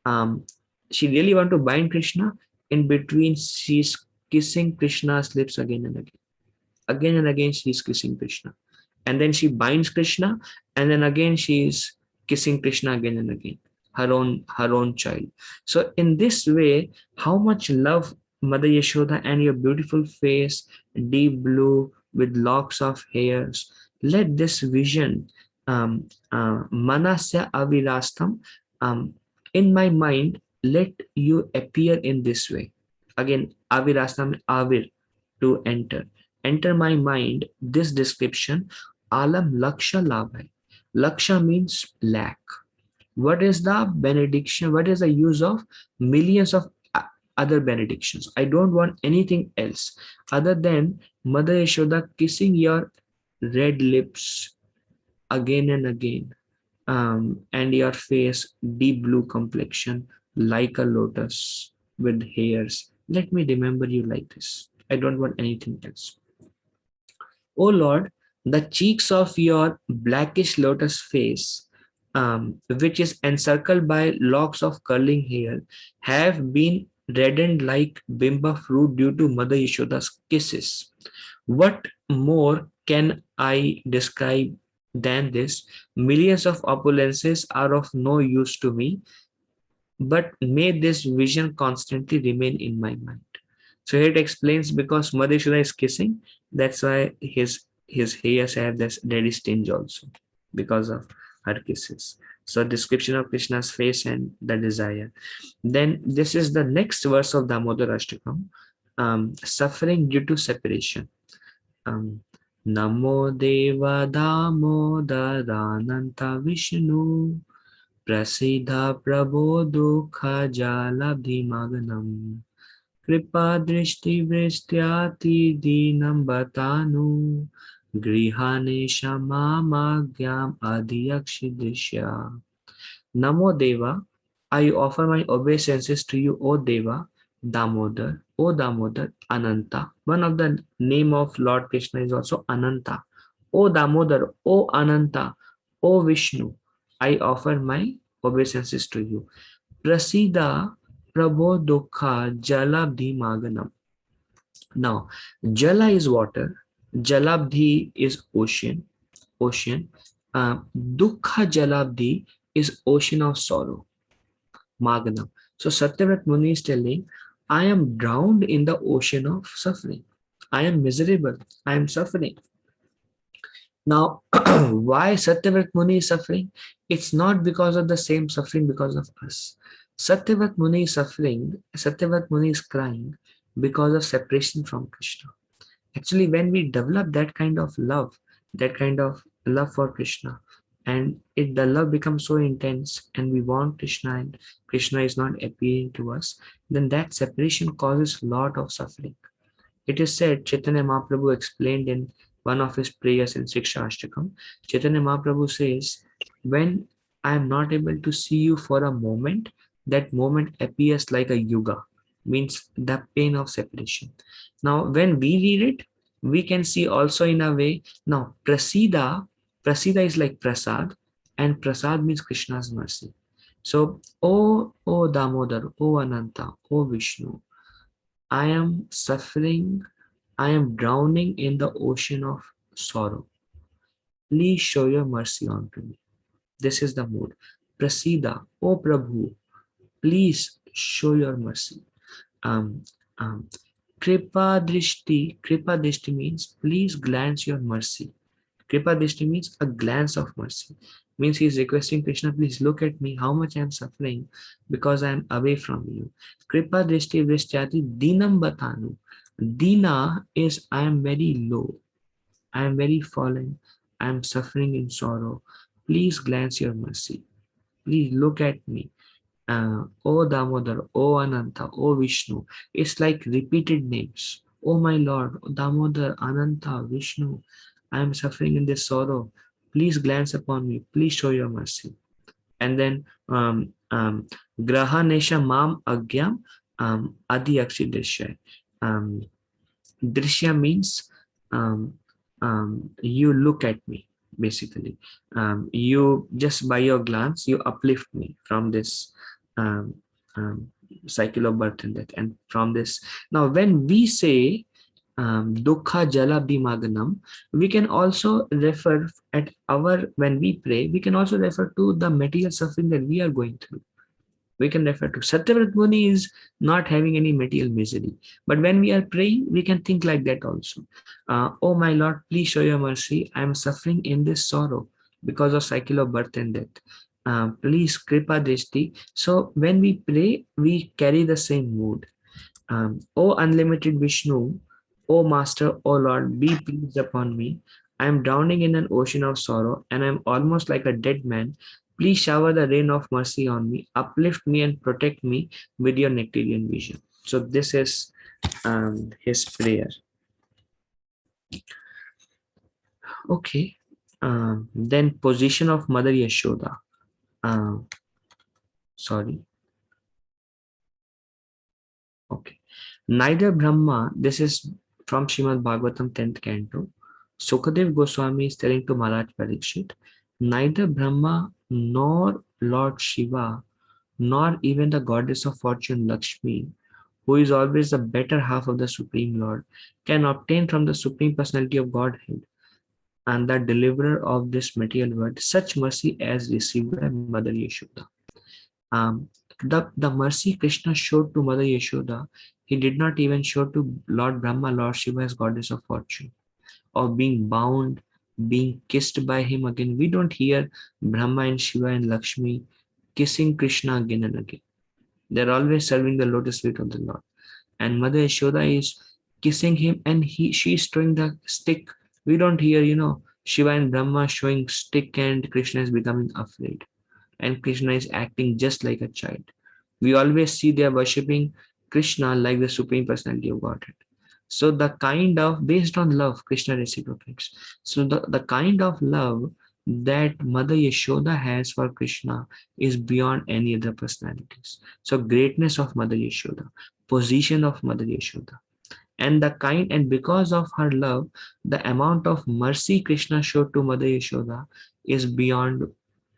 Um, she really want to bind Krishna. In between, she's kissing Krishna's lips again and again. Again and again, she's kissing Krishna, and then she binds Krishna, and then again she is kissing Krishna again and again, her own child. So in this way, how much love Mother Yashoda, and your beautiful face, deep blue with locks of hairs. Let this vision, manasya avirastam, in my mind, let you appear in this way. Again, avirastam, avir, to enter my mind this description. Alam laksha labhai. Laksha means lack. What is the benediction? What is the use of millions of other benedictions? I don't want anything else other than Mother Yashoda kissing your red lips again and again, and your face, deep blue complexion, like a lotus with hairs. Let me remember you like this. I don't want anything else. O Lord, the cheeks of your blackish lotus face, which is encircled by locks of curling hair, have been reddened like bimba fruit due to Mother Yashoda's kisses. What more can I describe than this? Millions of opulences are of no use to me, but may this vision constantly remain in my mind. So here it explains, because Mother Yashoda is kissing, that's why his hairs have this reddish tinge also, because of her kisses. So description of Krishna's face and the desire. Then this is the next verse of Damodar Ashtakam, suffering due to separation. Namo Deva Damodarananta Vishnu Prasiddha Prabodukha Jalabhimaganam Kripa drishti vristyati dinam batanu grihane shamamagyam adhyakshidishya. Namo Deva, I offer my obeisances to you, O Deva, Damodar, O Damodar, Ananta. One of the name of Lord Krishna is also Ananta. O Damodar, O Ananta, O Vishnu, I offer my obeisances to you. Prasida Prabho Dukha Jalabdhi Maganam. Now, Jala is water, Jalabdhi is ocean. Dukha Jalabdhi is ocean of sorrow. Maganam. So Satyavrat Muni is telling, I am drowned in the ocean of suffering. I am miserable. I am suffering. Now, why Satyavrat Muni is suffering? It's not because of the same suffering because of us. Satyavrat Muni is suffering, Satyavrat Muni is crying because of separation from Krishna. Actually, when we develop that kind of love for Krishna, and the love becomes so intense and we want Krishna and Krishna is not appearing to us, then that separation causes a lot of suffering. It is said, Chaitanya Mahaprabhu explained in one of his prayers in Sikshashtakam, Chaitanya Mahaprabhu says, when I am not able to see you for a moment, that moment appears like a yuga, means the pain of separation. Now, when we read it, we can see also in a way, now Prasida is like Prasad, and Prasad means Krishna's mercy. So, O Damodar, O Ananta, O Vishnu, I am suffering, I am drowning in the ocean of sorrow. Please show your mercy onto me. This is the mood. Prasida, O Prabhu, please show your mercy. Um, um, Kripa Drishti means please glance your mercy. Kripa Drishti means a glance of mercy. Means he is requesting Krishna, please look at me, how much I am suffering because I am away from you. Kripa Drishti Vrishyati Dinam Batanu. Dina is I am very low. I am very fallen. I am suffering in sorrow. Please glance your mercy. Please look at me. O Damodar, O Ananta, O Vishnu. It's like repeated names. Oh my Lord, Damodar, Ananta, Vishnu, I am suffering in this sorrow. Please glance upon me. Please show your mercy. And then Grahanesha Mam Agyam Adi Akshidishya. Drishya means um, you look at me, basically. You just by your glance, you uplift me from this um, um, cycle of birth and death. And from this, now when we say Dukha Jala Bimaganam, we can also refer at when we pray, we can also refer to the material suffering that we are going through. We can refer to Satyavrat Muni is not having any material misery. But when we are praying, we can think like that also. Oh my Lord, please show your mercy. I am suffering in this sorrow because of cycle of birth and death. Please Kripa Drishti. So when we pray, we carry the same mood. O unlimited Vishnu, O Master, O Lord, be pleased upon me. I am drowning in an ocean of sorrow and I am almost like a dead man. Please shower the rain of mercy on me, uplift me and protect me with your nectarian vision. So this is his prayer. Okay. Then position of Mother Yashoda. Sorry. Okay. Neither Brahma, this is from Srimad Bhagavatam 10th canto. Sukadev Goswami is telling to Maharaj Parikshit, neither Brahma nor Lord Shiva, nor even the goddess of fortune Lakshmi, who is always the better half of the Supreme Lord, can obtain from the Supreme Personality of Godhead and the deliverer of this material world such mercy as received by Mother Yashoda. Um, the mercy Krishna showed to Mother Yashoda, he did not even show to Lord Brahma, Lord Shiva as goddess of fortune, or being bound, being kissed by him again. We don't hear Brahma and Shiva and Lakshmi kissing Krishna again and again. They're always serving the lotus feet of the Lord. And Mother Yashoda is kissing him and she's throwing the stick. We don't hear, Shiva and Brahma showing stick and Krishna is becoming afraid. And Krishna is acting just like a child. We always see they are worshipping Krishna like the Supreme Personality of Godhead. So the kind of, based on love, Krishna reciprocates. So the kind of love that Mother Yashoda has for Krishna is beyond any other personalities. So greatness of Mother Yashoda, position of Mother Yashoda, and the kind, and because of her love, the amount of mercy Krishna showed to Mother Yashoda is beyond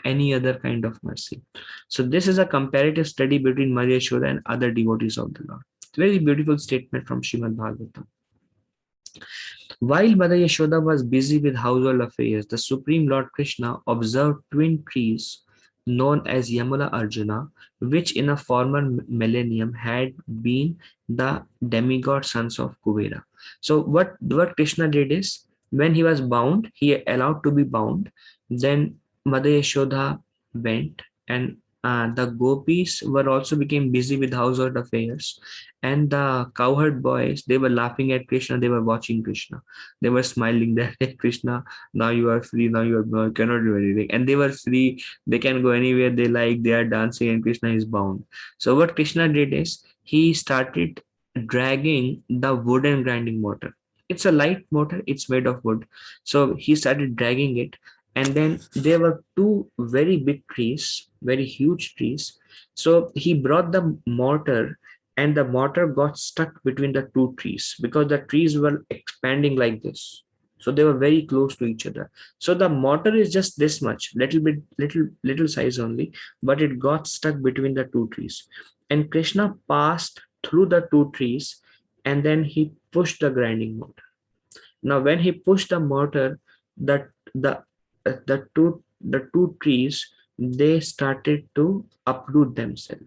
any other kind of mercy. So this is a comparative study between Mother Yashoda and other devotees of the Lord. It's a very beautiful statement from Srimad Bhagavatam. While Mother Yashoda was busy with household affairs, the Supreme Lord Krishna observed twin trees known as Yamala Arjuna, which in a former millennium had been the demigod sons of Kuvera. So what Krishna did is, when he was bound, he allowed to be bound, then Mother Yashoda went, and the gopis were also became busy with household affairs, and the cowherd boys, they were laughing at Krishna, they were watching Krishna, they were smiling that, hey, Krishna, now you are free, now you cannot do anything, and they were free, they can go anywhere they like, they are dancing, and Krishna is bound. So what Krishna did is, he started dragging the wooden grinding mortar. It's a light mortar, it's made of wood. So he started dragging it, and then there were two very big trees, very huge trees. So he brought the mortar, and the mortar got stuck between the two trees because the trees were expanding like this. So they were very close to each other. So the mortar is just this much, little bit, little size only, but it got stuck between the two trees. And Krishna passed through the two trees, and then he pushed the grinding mortar. Now, when he pushed the mortar, the the two trees, they started to uproot themselves,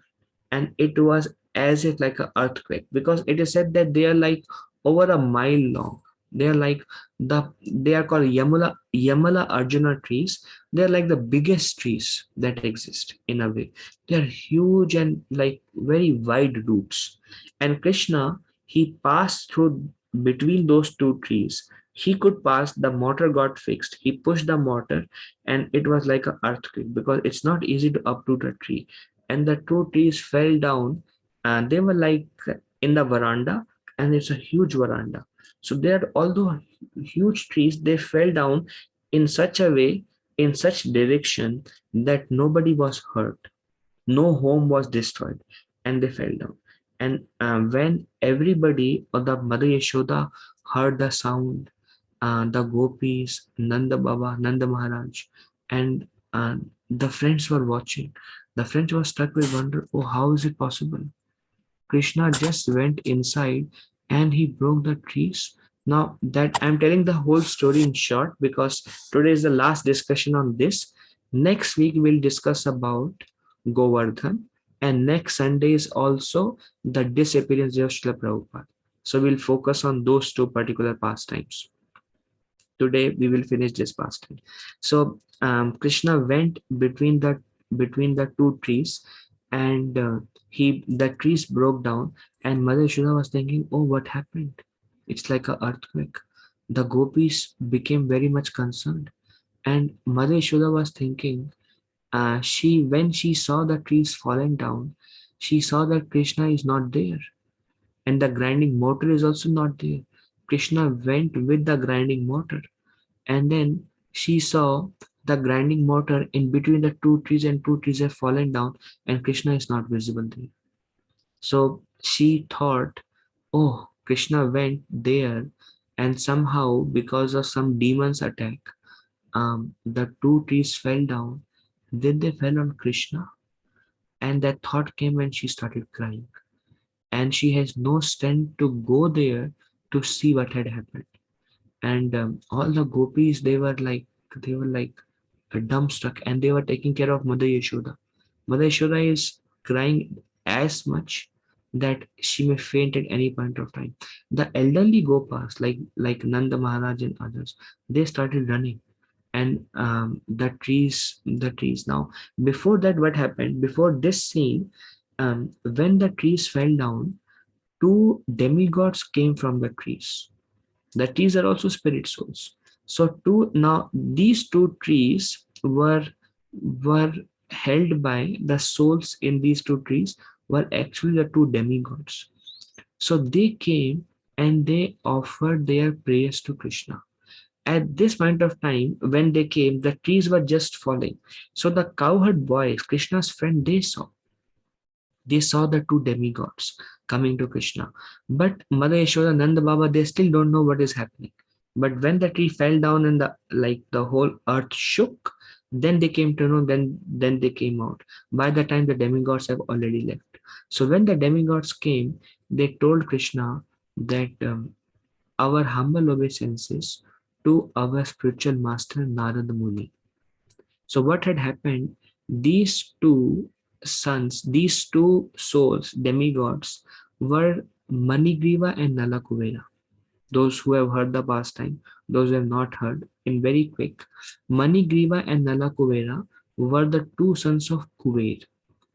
and it was as if like an earthquake, because it is said that they are like over a mile long. They are like they are called Yamala Arjuna trees. They are like the biggest trees that exist in a way. They are huge and like very wide roots. And Krishna, he passed through between those two trees. He could pass, the mortar got fixed. He pushed the mortar, and it was like an earthquake, because it's not easy to uproot a tree, and the two trees fell down, and they were like in the veranda, and it's a huge veranda. So there, although huge trees, they fell down in such a way, in such direction, that nobody was hurt, no home was destroyed, and they fell down. And when everybody or the Mother Yashoda heard the sound, the gopis, Nanda Baba, Nanda Maharaj, and the friends were watching. The friends were struck with wonder. Oh, how is it possible? Krishna just went inside and he broke the trees. Now that I'm telling the whole story in short, because today is the last discussion on this. Next week we'll discuss about Govardhan, and next Sunday is also the disappearance of Srila Prabhupada. So we'll focus on those two particular pastimes. Today we will finish this pastime. So Krishna went between the two trees, and the trees broke down, and Mother Yashoda was thinking, oh, what happened? It's like an earthquake. The gopis became very much concerned, and Mother Yashoda was thinking, when she saw the trees falling down, she saw that Krishna is not there, and the grinding mortar is also not there. Krishna went with the grinding mortar, and then she saw the grinding mortar in between the two trees, and two trees have fallen down, and Krishna is not visible there. So she thought, oh, Krishna went there, and somehow because of some demon's attack, the two trees fell down. Then they fell on Krishna, and that thought came, and she started crying, and she has no strength to go there to see what had happened. And all the gopis, they were like dumbstruck, and they were taking care of Mother Yashoda. Mother Yashoda is crying as much that she may faint at any point of time. The elderly gopas, like Nanda Maharaj and others, they started running, and the trees. Now, before that, what happened? Before this scene, when the trees fell down, two demigods came from the trees. The trees are also spirit souls. So these two trees were held by the souls in these two trees, were actually the two demigods. So they came and they offered their prayers to Krishna. At this point of time, when they came, the trees were just falling. So the cowherd boys, Krishna's friend, they saw the two demigods coming to Krishna. But Mother Yashoda, Nanda Baba, they still don't know what is happening. But when the tree fell down and the whole earth shook, then they came to know, then they came out. By the time the demigods have already left. So when the demigods came, they told Krishna that our humble obeisances to our spiritual master Narada Muni. So what had happened? These two sons, these two souls, demigods, were Manigriva and Nalakuvera. Those who have heard the pastime, those who have not heard, in very quick. Manigriva and Nalakuvera were the two sons of Kuver.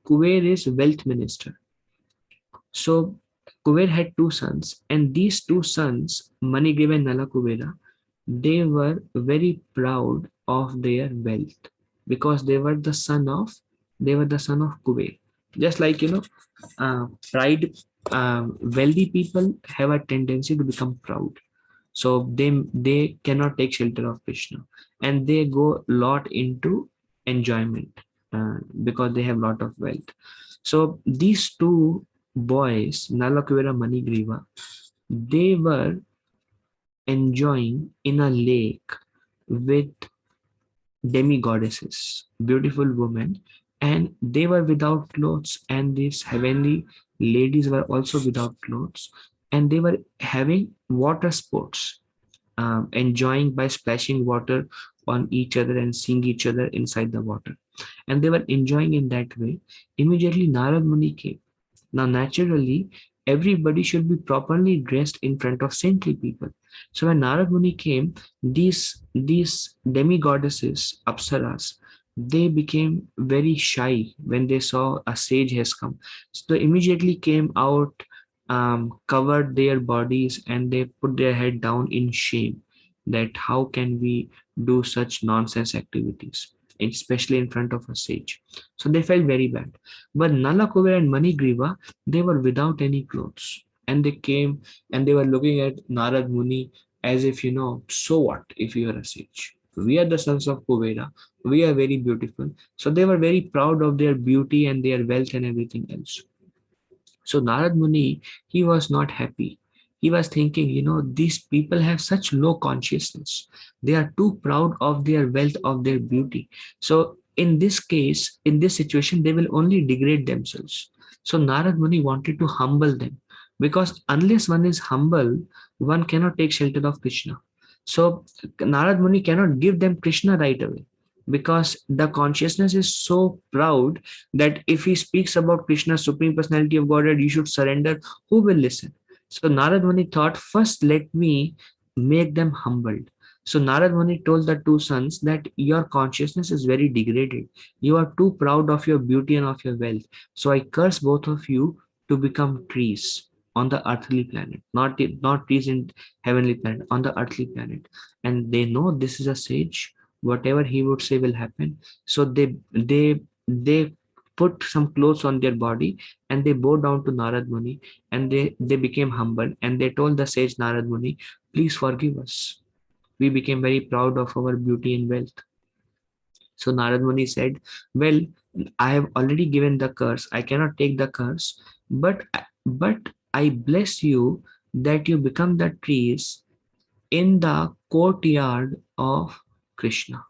Kuver is wealth minister. So Kuver had two sons, and these two sons, Manigriva and Nalakuvera, they were very proud of their wealth because they were the son of Kuber. Just like pride, wealthy people have a tendency to become proud. So they cannot take shelter of Krishna, and they go lot into enjoyment because they have lot of wealth. So these two boys, Nalakuvera Manigriva, they were enjoying in a lake with demigoddesses, beautiful women, and they were without clothes, and these heavenly ladies were also without clothes, and they were having water sports, enjoying by splashing water on each other and seeing each other inside the water. And they were enjoying in that way. Immediately, Narad Muni came. Now, naturally, everybody should be properly dressed in front of saintly people. So when Narad Muni came, these demigoddesses, apsaras, they became very shy when they saw a sage has come. So they immediately came out, covered their bodies, and they put their head down in shame that how can we do such nonsense activities, especially in front of a sage. So they felt very bad. But Nalakuber and Manigriva, they were without any clothes. And they came and they were looking at Narad Muni as if, so what if you are a sage? We are the sons of Kuvera. We are very beautiful. So they were very proud of their beauty and their wealth and everything else. So Narad Muni, he was not happy. He was thinking, these people have such low consciousness. They are too proud of their wealth, of their beauty. So in this case, in this situation, they will only degrade themselves. So Narad Muni wanted to humble them because unless one is humble, one cannot take shelter of Krishna. So Narad Muni cannot give them Krishna right away because the consciousness is so proud that if he speaks about Krishna's supreme personality of Godhead, you should surrender. Who will listen? So Narad Muni thought, first let me make them humbled. So Narad Muni told the two sons that your consciousness is very degraded. You are too proud of your beauty and of your wealth. So I curse both of you to become trees on the earthly planet, not trees in heavenly planet, on the earthly planet. And they know this is a sage. Whatever he would say will happen. So they put some clothes on their body and they bowed down to Narad Muni, and they became humble, and they told the sage Narad Muni, please forgive us. We became very proud of our beauty and wealth. So Narad Muni said, well, I have already given the curse. I cannot take the curse, but I bless you that you become the trees in the courtyard of Krishna.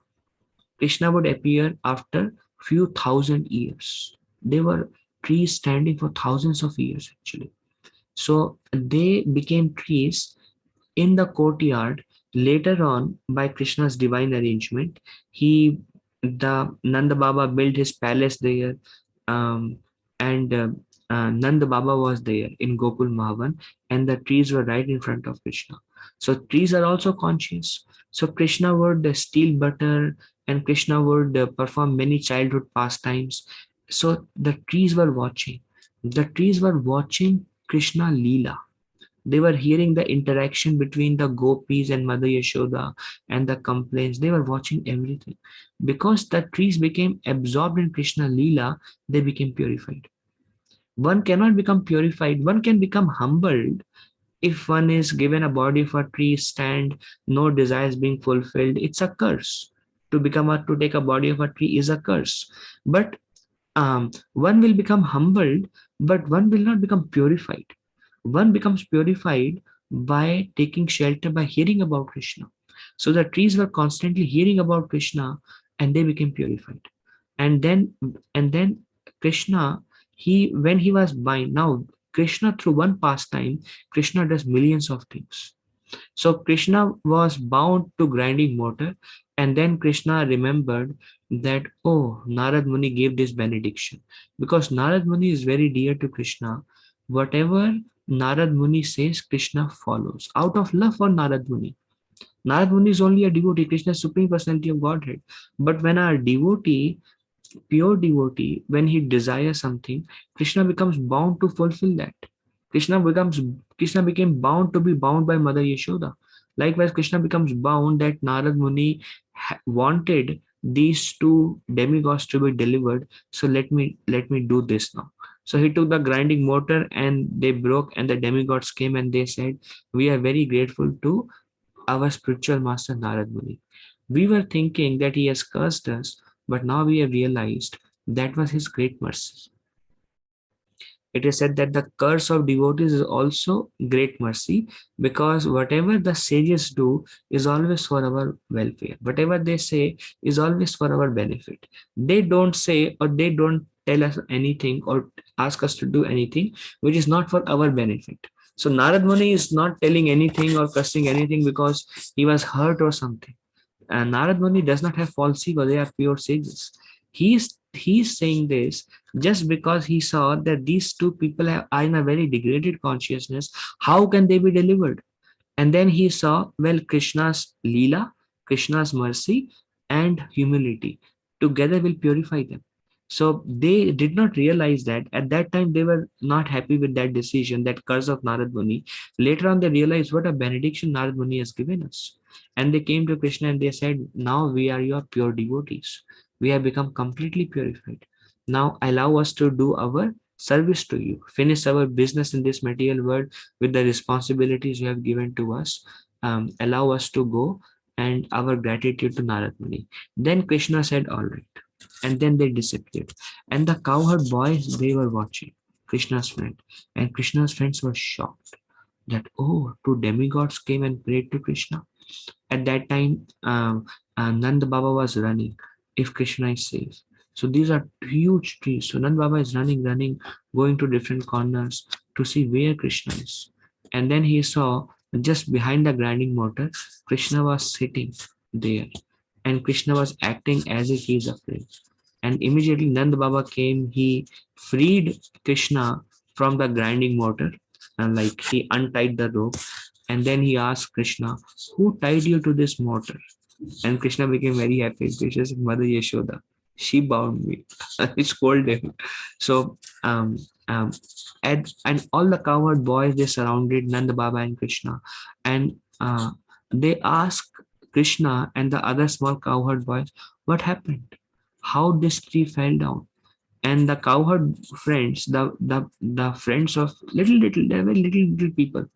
Krishna would appear after few thousand years. They were trees standing for thousands of years actually. So they became trees in the courtyard. Later on, by Krishna's divine arrangement, the Nanda Baba built his palace there, um, and Nanda Baba was there in Gokul Mahavan, and the trees were right in front of Krishna. So trees are also conscious. So Krishna would steal butter, and Krishna would perform many childhood pastimes. So the trees were watching. The trees were watching Krishna Leela. They were hearing the interaction between the gopis and Mother Yashoda and the complaints. They were watching everything. Because the trees became absorbed in Krishna Leela, they became purified. One cannot become purified. One can become humbled if one is given a body of a tree stand, no desires being fulfilled. It's a curse. To take a body of a tree is a curse. But one will become humbled, but one will not become purified. One becomes purified by taking shelter, by hearing about Krishna. So the trees were constantly hearing about Krishna, and they became purified. And then Krishna, he when he was blind, now Krishna, through one pastime, Krishna does millions of things. So Krishna was bound to grinding mortar, and then Krishna remembered that, oh, Narad Muni gave this benediction. Because Narad Muni is very dear to Krishna. Whatever Narad Muni says, Krishna follows out of love for Narad Muni. Narad Muni is only a devotee, Krishna is Supreme Personality of Godhead. But when a devotee, pure devotee, when he desires something, Krishna becomes bound to fulfill that. Krishna became bound to be bound by Mother Yashoda. Likewise, Krishna becomes bound that Narad Muni wanted these two demigods to be delivered. So let me do this now. So he took the grinding mortar and they broke, and the demigods came and they said, "We are very grateful to our spiritual master Narad Muni. We were thinking that he has cursed us, but now we have realized that was his great mercy." It is said that the curse of devotees is also great mercy, because whatever the sages do is always for our welfare. Whatever they say is always for our benefit. They don't say, or they don't tell us anything or ask us to do anything which is not for our benefit. So Narad Muni is not telling anything or cursing anything because he was hurt or something. And Narad Muni does not have false ego, they are pure sages. He's saying this just because he saw that these two people are in a very degraded consciousness. How can they be delivered? And then he saw, well, Krishna's Leela, Krishna's mercy, and humility together will purify them. So they did not realize that at that time they were not happy with that decision, that curse of Narad Muni. Later on, they realized what a benediction Narad Muni has given us. And they came to Krishna and they said, now we are your pure devotees. We have become completely purified. Now allow us to do our service to you, finish our business in this material world with the responsibilities you have given to us. Allow us to go, and our gratitude to Narad Muni. Then Krishna said, all right. And then they disappeared. And the cowherd boys, they were watching Krishna's friend. And Krishna's friends were shocked that, oh, two demigods came and prayed to Krishna. At that time, Nand Baba was running, if Krishna is safe. So these are huge trees. So Nand Baba is running, going to different corners to see where Krishna is. And then he saw just behind the grinding mortar, Krishna was sitting there. And Krishna was acting as if he is afraid. And immediately Nand Baba came, he freed Krishna from the grinding mortar, and like he untied the rope, and then he asked Krishna, who tied you to this mortar? And Krishna became very happy. Krishna said, Mother Yashoda, she bound me. He scolded him. So um and all the cowherd boys, they surrounded Nanda Baba and Krishna, and they asked Krishna and the other small cowherd boys, what happened? How this tree fell down? And the cowherd friends, the friends of little, they're very little people,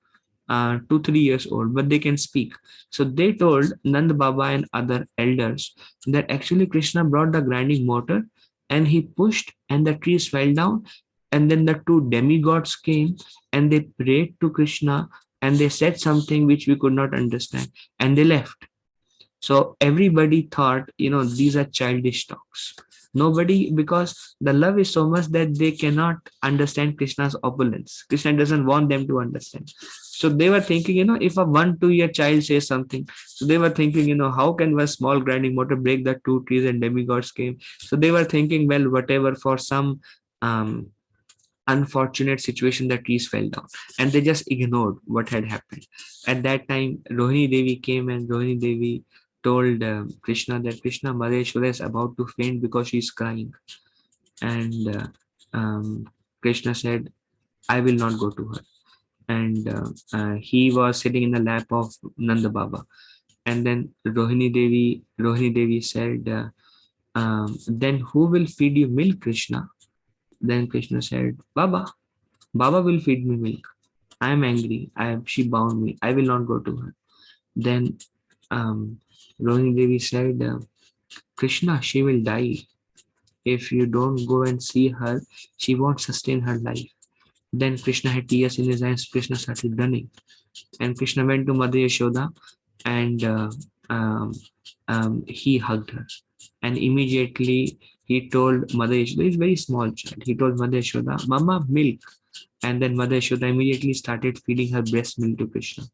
2-3 years old, but they can speak. So they told Nand Baba and other elders that actually Krishna brought the grinding mortar and he pushed and the trees fell down. And then the two demigods came and they prayed to Krishna and they said something which we could not understand and they left. So everybody thought, these are childish talks. Nobody, because the love is so much that they cannot understand Krishna's opulence. Krishna doesn't want them to understand. So they were thinking, if a 1-2 year child says something, so they were thinking, how can one small grinding mortar break the two trees and demigods came? So they were thinking, well, whatever, for some um, unfortunate situation, the trees fell down, and they just ignored what had happened. At that time, Rohini Devi came and Rohini Devi told Krishna that Krishna, Mother Yashoda is about to faint because she's crying. And Krishna said, I will not go to her. And he was sitting in the lap of Nanda Baba. And then Rohini Devi said, then who will feed you milk, Krishna? Then Krishna said, Baba will feed me milk. I am angry. She bound me. I will not go to her. Then Rohini Devi said, Krishna, she will die. If you don't go and see her, she won't sustain her life. Then Krishna had tears in his eyes. Krishna started running. And Krishna went to Mother Yashoda and um, he hugged her. And immediately he told Mother Yashoda, he's a very small child. He told Mother Yashoda, Mama, milk. And then Mother Yashoda immediately started feeding her breast milk to Krishna.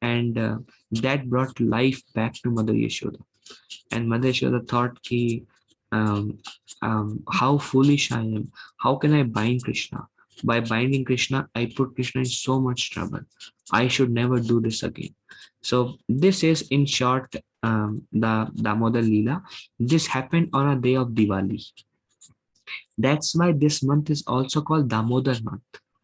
And that brought life back to Mother Yashoda. And Mother Yashoda thought, um, how foolish I am. How can I bind Krishna? By binding Krishna, I put Krishna in so much trouble. I should never do this again. So this is in short the DamodarLila. This happened on a day of Diwali. That's why this month is also called Damodar month,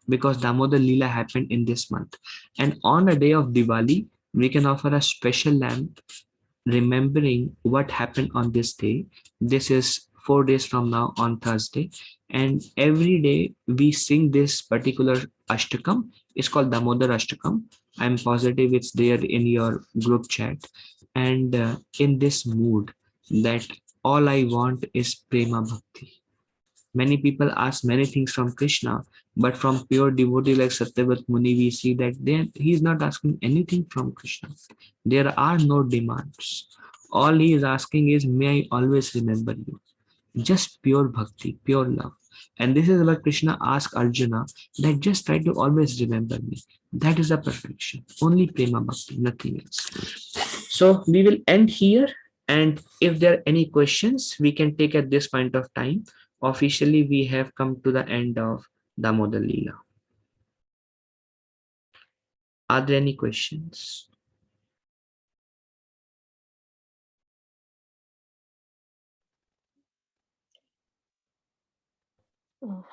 because DamodarLila happened in this month. And on a day of Diwali, we can offer a special lamb remembering what happened on this day. This is 4 days from now on Thursday. And every day we sing this particular Ashtakam. It's called Damodar Ashtakam. I'm positive it's there in your group chat. And in this mood that all I want is Prema Bhakti. Many people ask many things from Krishna, but from pure devotee like Satyavat Muni, we see that he is not asking anything from Krishna. There are no demands. All he is asking is, may I always remember you. Just pure bhakti, pure love. And this is what Krishna asked Arjuna, that just try to always remember me. That is a perfection. Only prema bhakti, nothing else. So we will end here. And if there are any questions, we can take at this point of time. Officially, we have come to the end of Damodar Leela. Are there any questions?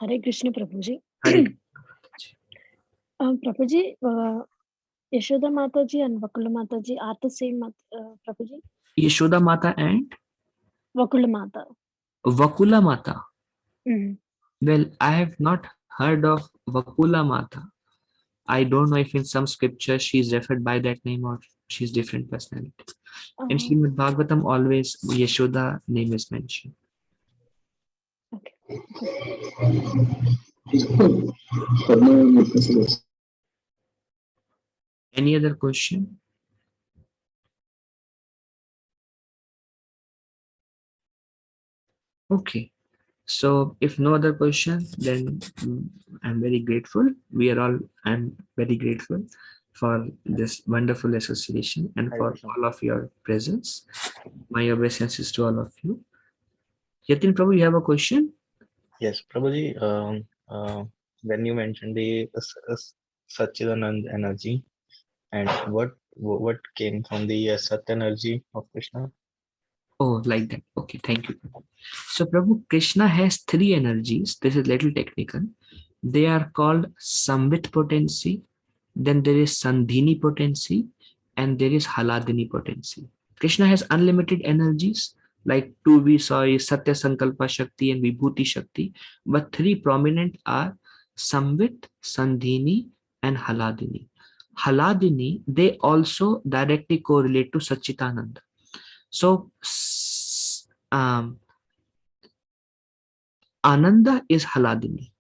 Hare Krishna, Prabhuji. Hare Prabhuji, Yashoda Mataji and Vakula Mataji are the same, Prabhuji? Yashoda Mata and Vakula Mata. Vakula Mata. Mm. Well, I have not heard of Vakula Mata. I don't know if in some scripture she is referred by that name or she's different personality. In Srimad Bhagavatam, always Yashoda name is mentioned. Okay. Any other question? Okay. So if no other question, then I'm very grateful. I'm very grateful for this wonderful association and for all of your presence. My obeisances to all of you. Yatin Prabhu, you have a question? Yes, Prabhuji, when you mentioned the Satchidanand energy and what came from the Sat energy of Krishna? Oh, like that. Okay, thank you. So Prabhu, Krishna has three energies. This is little technical. They are called Samvit potency, then there is Sandhini potency, and there is Haladini potency. Krishna has unlimited energies, like two we saw is Satya Sankalpa Shakti and Vibhuti Shakti, but three prominent are Samvit, Sandhini, and Haladini. Haladini, they also directly correlate to Satchitananda. So Ananda is Haladini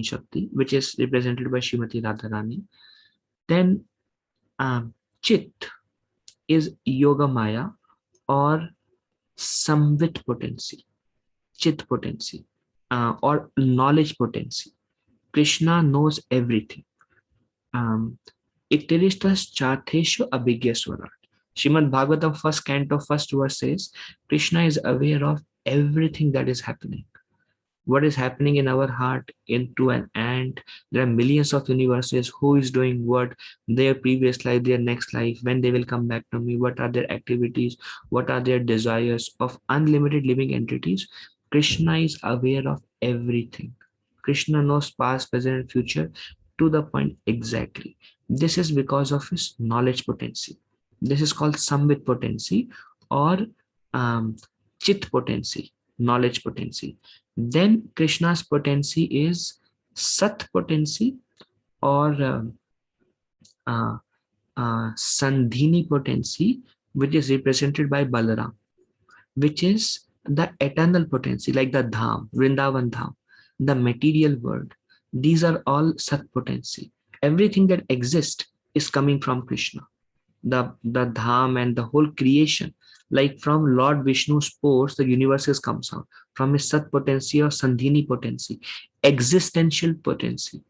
Shakti, which is represented by Srimati Radharani. Then Chit is Yoga Maya or Samvit potency, Chit potency, or knowledge potency. Krishna knows everything. Iktiristas Chatheshu Abhigyaswarat. Srimad Bhagavatam first canto, first verse says, Krishna is aware of everything that is happening. What is happening in our heart into an ant. There are millions of universes. Who is doing what, their previous life, their next life, when they will come back to me, what are their activities, what are their desires of unlimited living entities. Krishna is aware of everything. Krishna knows past, present, and future to the point exactly. This is because of his knowledge potency. This is called Samvit potency or Chit potency. knowledge potency. Then Krishna's potency is Sat potency or Sandhini potency, which is represented by Balaram, which is the eternal potency, like the Dham, Vrindavan Dham, the material world. These are all Sat potency. Everything that exists is coming from Krishna. The Dham and the whole creation, like from Lord Vishnu's pores, the universes comes out from his Sat potency or Sandhini potency, existential potency.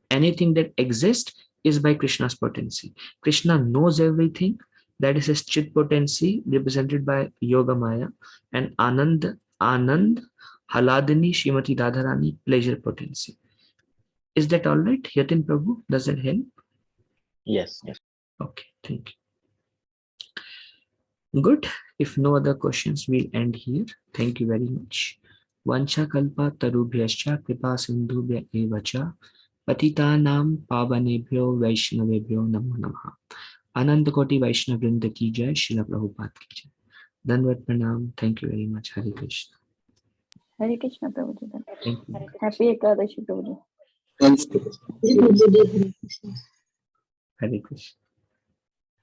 Anything that exists is by Krishna's potency. Krishna knows everything. That is his Chit potency, represented by Yoga Maya, and Anand, Haladini, Srimati Radharani, pleasure potency. Is that all right, Yatin Prabhu? Does that help? Yes. Okay, thank you. Good. If no other questions, we'll end here. Thank you very much. Vancha kalpa tarubhyascha kripa sindhubhya evacha पतितानां पावनेभ्यो वैष्णवेभ्यो नमो नमः। अनंत कोटि वैष्णव वृंद की जय, श्रील प्रभुपाद की जय। धन्यवाद, प्रणाम। Thank you very much. Hare Krishna. Hare Krishna प्रभु जी। Thank you. हैप्पी एकादशी प्रभु जी। Thanks. हरे कृष्ण।